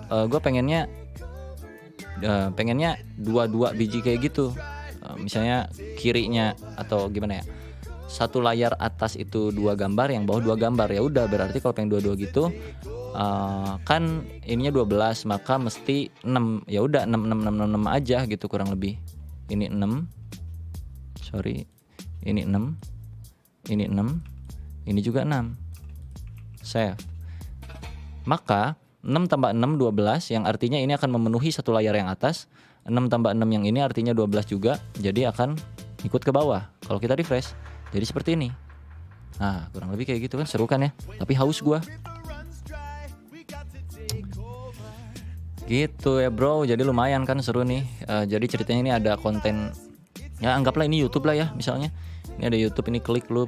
gue pengennya 2 biji kayak gitu, misalnya kirinya atau gimana ya, satu layar atas itu 2 gambar, yang bawah 2 gambar. Ya udah berarti kalau pengen 2 gitu, kan ininya 12, maka mesti 6. Ya udah 6 aja gitu kurang lebih. Ini 6, sorry, ini 6, ini 6, ini juga 6. Save. Maka 6 tambah 6 12, yang artinya ini akan memenuhi satu layar yang atas. 6 tambah 6 yang ini artinya 12 juga, jadi akan ikut ke bawah. Kalau kita refresh jadi seperti ini. Nah kurang lebih kayak gitu kan, seru kan ya. Tapi haus gua gitu ya bro. Jadi lumayan kan, seru nih. Jadi ceritanya ini ada konten, ya anggaplah ini YouTube lah ya misalnya. Ini ada YouTube, ini klik lu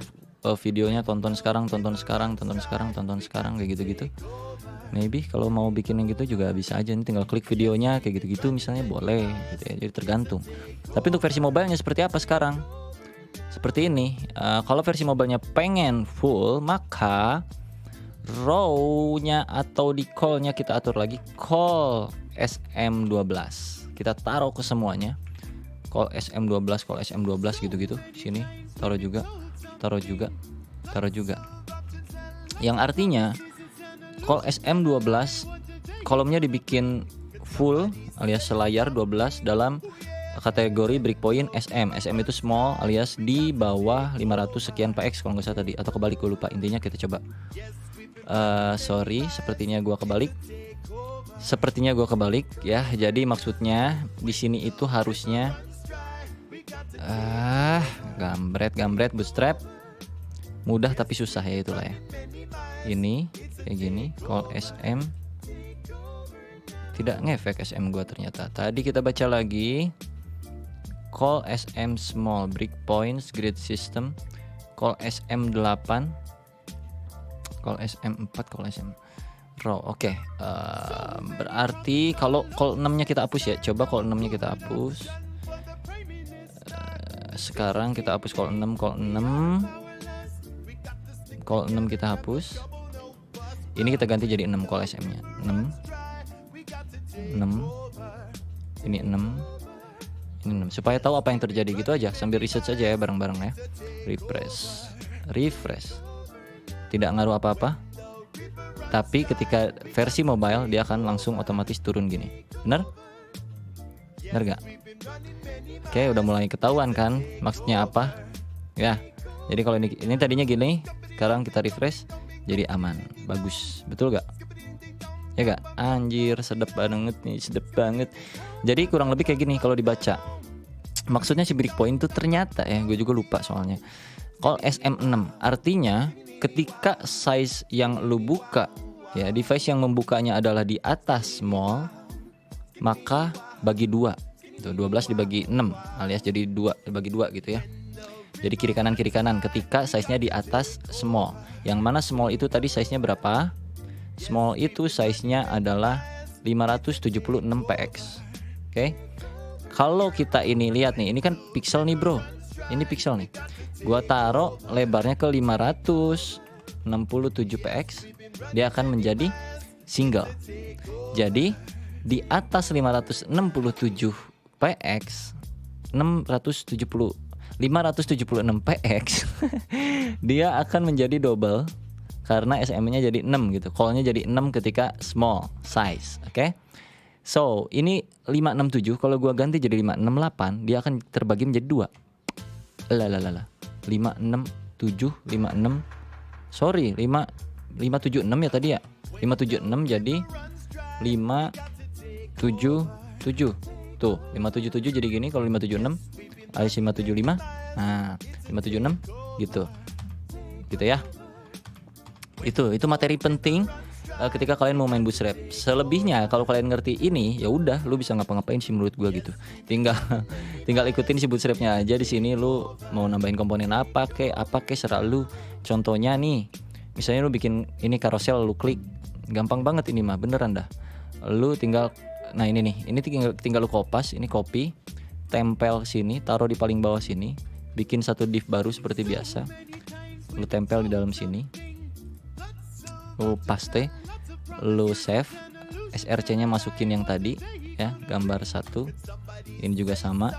videonya, tonton sekarang kayak gitu-gitu. Maybe kalau mau bikin yang gitu juga bisa aja, nih tinggal klik videonya kayak gitu-gitu misalnya, boleh gitu ya. Jadi tergantung. Tapi untuk versi mobilenya seperti apa sekarang? Seperti ini. Kalau versi mobilenya pengen full, maka row-nya atau di call-nya kita atur lagi, call SM12. Kita taruh ke semuanya. Call SM12 gitu-gitu. Sini taruh juga. Yang artinya call SM12 kolomnya dibikin full alias selayar 12 dalam kategori breakpoint SM. SM itu small alias di bawah 500 sekian px kalau nggak salah tadi, atau kebalik, gue lupa. Intinya kita coba. Sorry, sepertinya gue kebalik ya. Jadi maksudnya di sini itu harusnya gambret bootstrap mudah tapi susah ya, itulah ya. Ini kayak gini, call SM tidak ngefek SM gua ternyata. Tadi kita baca lagi, call SM small breakpoints grid system, call SM8, call SM4, call SM row. Oke. Berarti kalau call 6-nya kita hapus ya. Coba call 6-nya kita hapus. Sekarang kita hapus call 6 kita hapus. Ini kita ganti jadi 6 call SM-nya. 6. Ini 6. Ini 6. Supaya tahu apa yang terjadi gitu aja, sambil riset saja ya bareng-bareng ya. Refresh. Tidak ngaruh apa-apa. Tapi ketika versi mobile dia akan langsung otomatis turun gini. Benar gak? Oke, udah mulai ketahuan kan maksudnya apa ya. Jadi kalau ini tadinya gini, sekarang kita refresh jadi aman, bagus, betul gak? Ya gak? Anjir, sedep banget. Jadi kurang lebih kayak gini kalau dibaca. Maksudnya si breakpoint itu ternyata ya, gue juga lupa soalnya, call SM6 artinya ketika size yang lu buka ya, device yang membukanya adalah di atas small, maka bagi 2. Itu 12 dibagi 6 alias jadi 2 dibagi 2 gitu ya. Jadi kiri kanan ketika size-nya di atas small. Yang mana small itu tadi size-nya berapa? Small itu size-nya adalah 576 px. Oke. Kalau kita ini lihat nih, ini kan pixel nih bro. Ini pixel nih. Gua taruh lebarnya ke 567 px, dia akan menjadi single. Jadi di atas 567 px, 576px dia akan menjadi double karena SM-nya jadi 6 gitu. Call-nya jadi 6 ketika small size, oke? So, ini 567 kalau gua ganti jadi 568, dia akan terbagi menjadi 2. Lalalala. 567 56 sorry 576 ya tadi ya. 576 jadi 577. Tuh, 577 jadi gini kalau 576 alias 575. Nah, 576 gitu. Gitu ya. Itu materi penting ketika kalian mau main bootstrap. Selebihnya kalau kalian ngerti ini, ya udah lu bisa ngapa-ngapain sih menurut gua gitu. Tinggal ikutin si bootstrapnya aja di sini. Lu mau nambahin komponen apa kek serah lu. Contohnya nih, misalnya lu bikin ini carousel, lu klik. Gampang banget ini mah, beneran dah. Lu tinggal ini tinggal lu kopas, ini copy, tempel sini, taruh di paling bawah sini, bikin satu div baru seperti biasa. Lu tempel di dalam sini. Lu paste, lu save, src-nya masukin yang tadi ya, gambar 1. Ini juga sama,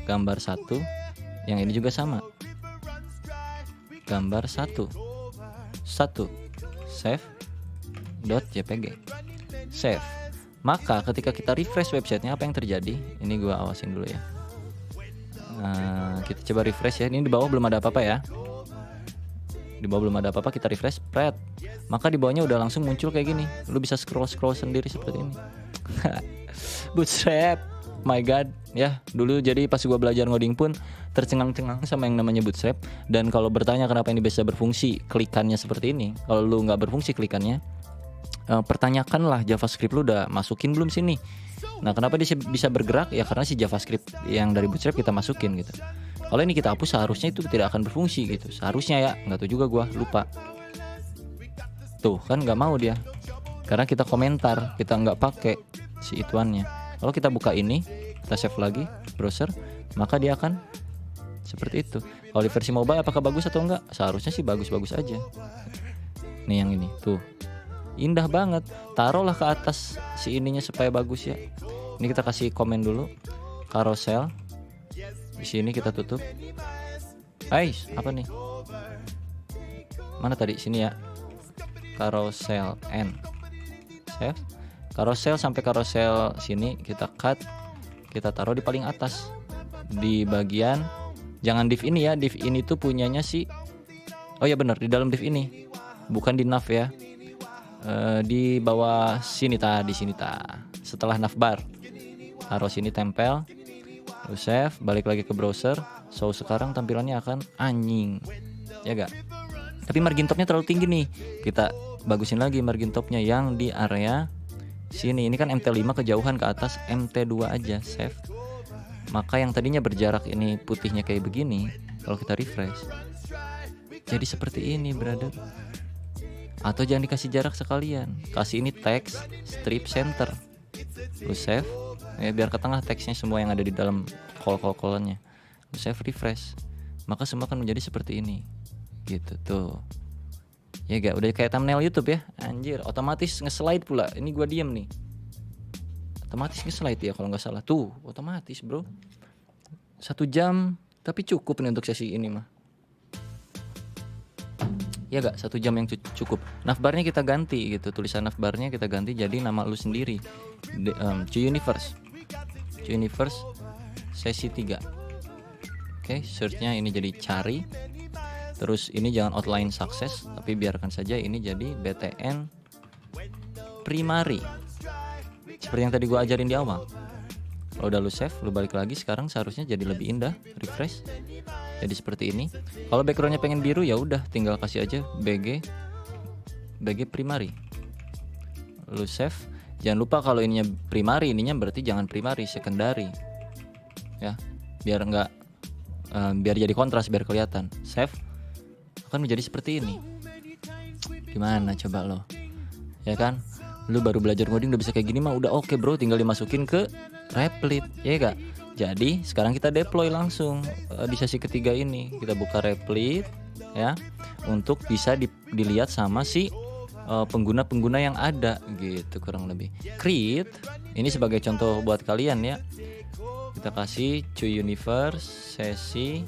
gambar 1. Yang ini juga sama, gambar 1. Save .jpg. Save. Maka ketika kita refresh websitenya, apa yang terjadi? Ini gua awasin dulu ya. Kita coba refresh ya. Ini di bawah belum ada apa-apa ya. Kita refresh, spread. Maka di bawahnya udah langsung muncul kayak gini. Lu bisa scroll sendiri seperti ini. Bootstrap, my god ya. Dulu jadi pas gua belajar ngoding pun tercengang-cengang sama yang namanya Bootstrap. Dan kalau bertanya kenapa ini bisa berfungsi klikannya seperti ini, kalau lu nggak berfungsi klikannya, pertanyakanlah JavaScript lu udah masukin belum sini. Nah, kenapa dia bisa bergerak? Ya karena si JavaScript yang dari Bootstrap kita masukin gitu. Kalau ini kita hapus, seharusnya itu tidak akan berfungsi gitu. Seharusnya ya, nggak tahu juga gua, lupa. Tuh kan nggak mau dia, karena kita komentar, kita nggak pakai si ituannya. Kalau kita buka ini, kita save lagi browser, maka dia akan seperti itu. Kalau di versi mobile apakah bagus atau enggak? Seharusnya sih bagus-bagus aja. Nih yang ini tuh, indah banget. Taruhlah ke atas si ininya supaya bagus ya. Ini kita kasih komen dulu, carousel. Di sini kita tutup. Apa nih? Mana tadi? Sini ya. Carousel N. Save. Carousel sampai carousel sini kita cut. Kita taruh di paling atas. Di bagian, jangan div ini ya. Div ini tuh punyanya si, oh ya benar, di dalam div ini. Bukan di nav ya. Di bawah sini di sini setelah navbar. Taruh sini, tempel. Lu save, balik lagi ke browser. So sekarang tampilannya akan anjing, ya gak? Tapi margin topnya terlalu tinggi nih. Kita bagusin lagi margin topnya yang di area sini. Ini kan MT5 kejauhan ke atas, MT2 aja. Save. Maka yang tadinya berjarak ini putihnya kayak begini, kalau kita refresh jadi seperti ini, brother. Atau jangan dikasih jarak sekalian, kasih ini teks strip center. Lu save ya, biar ke tengah teksnya semua yang ada di dalam colonnya. Lu save, refresh, maka semua akan menjadi seperti ini gitu tuh. Ya gak, udah kayak thumbnail YouTube ya. Anjir, otomatis nge-slide pula. Ini gua diem nih, otomatis nge-slide ya kalau nggak salah. Tuh otomatis bro. 1 jam tapi cukup nih untuk sesi ini mah. Ya gak, 1 jam yang cukup. Navbarnya kita ganti gitu, tulisan navbarnya kita ganti jadi nama lu sendiri. Universe sesi 3. Oke, searchnya ini jadi cari. Terus ini jangan outline success, tapi biarkan saja ini jadi BTN primary. Seperti yang tadi gua ajarin di awal. Kalau udah lu save, lu balik lagi, sekarang seharusnya jadi lebih indah. Refresh. Jadi seperti ini. Kalau backgroundnya pengen biru ya udah, tinggal kasih aja BG primary. Lu save. Jangan lupa kalau ininya primary, ininya berarti jangan primary, secondary. Ya, biar jadi kontras, biar kelihatan. Save. Akan menjadi seperti ini. Gimana coba lo? Ya kan? Lu baru belajar ngoding udah bisa kayak gini mah udah oke bro, tinggal dimasukin ke Replit, ya gak? Jadi sekarang kita deploy langsung di sesi ketiga ini. Kita buka Replit ya, untuk bisa dilihat sama si pengguna-pengguna yang ada gitu kurang lebih. Create ini sebagai contoh buat kalian ya. Kita kasih Cuy Universe sesi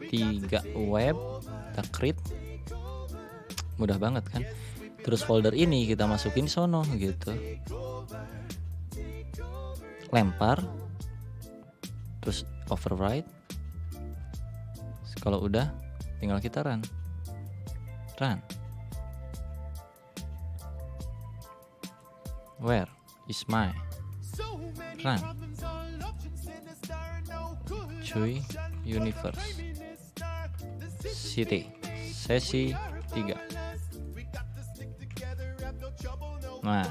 3 web, kita create, mudah banget kan. Terus folder ini kita masukin sono gitu, lempar, terus override. Kalau udah tinggal kita run. Where is my run? Cuy Universe City sesi 3. Nah,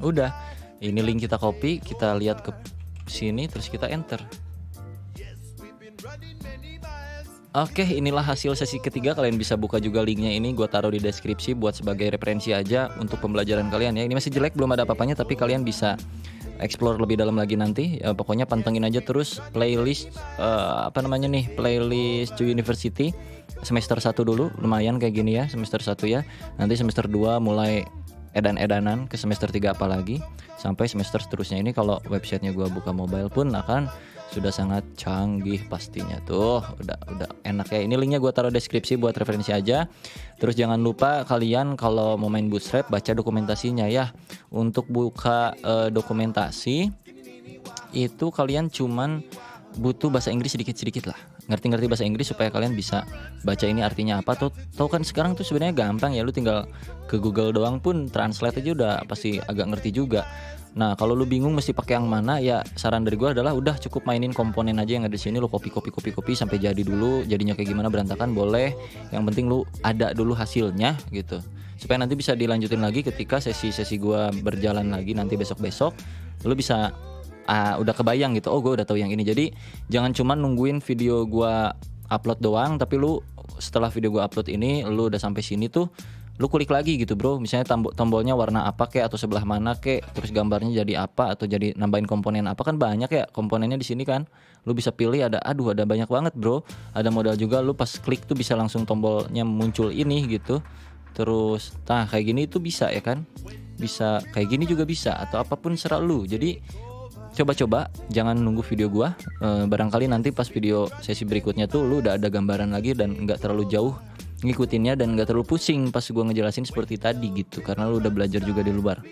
udah, ini link kita copy, kita lihat ke sini, terus kita enter. Oke, inilah hasil sesi ketiga. Kalian bisa buka juga linknya ini, gue taruh di deskripsi buat sebagai referensi aja untuk pembelajaran kalian ya. Ini masih jelek, belum ada apa-apanya, tapi kalian bisa explore lebih dalam lagi nanti. Pokoknya pantengin aja terus playlist playlist Cuy University semester 1 dulu, lumayan kayak gini ya, semester 1 ya. Nanti semester 2 mulai edan-edanan, ke semester 3 apalagi, sampai semester seterusnya. Ini kalau websitenya gue buka mobile pun akan sudah sangat canggih pastinya tuh, udah enak ya. Ini linknya gue taruh deskripsi buat referensi aja. Terus jangan lupa kalian kalau mau main Bootstrap baca dokumentasinya ya. Untuk buka dokumentasi itu kalian cuman butuh bahasa Inggris sedikit-sedikit lah, ngerti bahasa Inggris supaya kalian bisa baca ini artinya apa. Tuh kan sekarang tuh sebenarnya gampang ya, lu tinggal ke Google doang pun translate aja udah pasti agak ngerti juga. Nah, kalau lu bingung mesti pakai yang mana, ya saran dari gua adalah udah cukup mainin komponen aja yang ada di sini, lu copy sampai jadi dulu. Jadinya kayak gimana berantakan boleh, yang penting lu ada dulu hasilnya gitu. Supaya nanti bisa dilanjutin lagi ketika sesi-sesi gua berjalan lagi nanti besok-besok, lu bisa udah kebayang gitu. Oh, gua udah tahu yang ini. Jadi jangan cuma nungguin video gua upload doang, tapi lu setelah video gua upload ini lu udah sampai sini tuh, lu klik lagi gitu bro, misalnya tombolnya warna apa kek, atau sebelah mana kek, terus gambarnya jadi apa, atau jadi nambahin komponen apa, kan banyak ya komponennya di sini kan. Lu bisa pilih, ada banyak banget bro. Ada modal juga, lu pas klik tuh bisa langsung tombolnya muncul ini gitu. Terus nah kayak gini itu bisa ya kan, bisa kayak gini juga bisa, atau apapun serah lu. Jadi coba-coba, jangan nunggu video gua. Barangkali nanti pas video sesi berikutnya tuh lu udah ada gambaran lagi dan nggak terlalu jauh ngikutinnya dan gak terlalu pusing pas gue ngejelasin seperti tadi gitu, karena lu udah belajar juga di luar.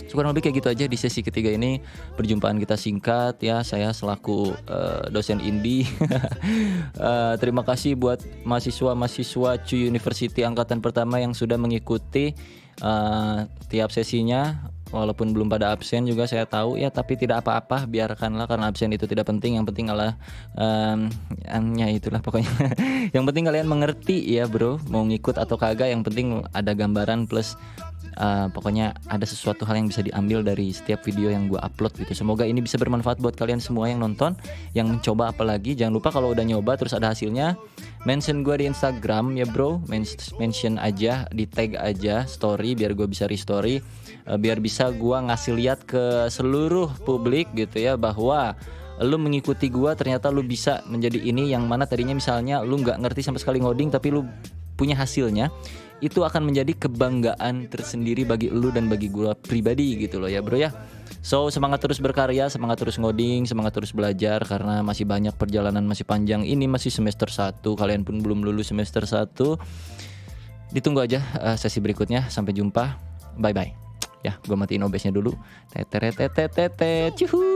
Kurang lebih kayak gitu aja di sesi ketiga ini. Perjumpaan kita singkat ya, saya selaku dosen Indi. Terima kasih buat mahasiswa Cuy University angkatan pertama yang sudah mengikuti tiap sesinya. Walaupun belum pada absen juga saya tahu ya, tapi tidak apa-apa, biarkanlah, karena absen itu tidak penting. Yang penting adalah itulah pokoknya. Yang penting kalian mengerti ya bro, mau ngikut atau kagak, yang penting ada gambaran plus pokoknya ada sesuatu hal yang bisa diambil dari setiap video yang gue upload gitu. Semoga ini bisa bermanfaat buat kalian semua yang nonton, yang mencoba apalagi. Jangan lupa kalau udah nyoba terus ada hasilnya, mention gue di Instagram ya bro, mention aja, di tag aja story biar gue bisa restory, biar bisa gue ngasih lihat ke seluruh publik gitu ya, bahwa lu mengikuti gue ternyata lu bisa menjadi ini, yang mana tadinya misalnya lu nggak ngerti sama sekali ngoding tapi lu punya hasilnya. Itu akan menjadi kebanggaan tersendiri bagi lu dan bagi gue pribadi gitu loh ya bro ya. So semangat terus berkarya, semangat terus ngoding, semangat terus belajar, karena masih banyak perjalanan, masih panjang. Ini masih semester 1, kalian pun belum lulus semester 1. Ditunggu aja sesi berikutnya. Sampai jumpa, bye bye. Ya, gue matiin OBS-nya dulu. Cuhu.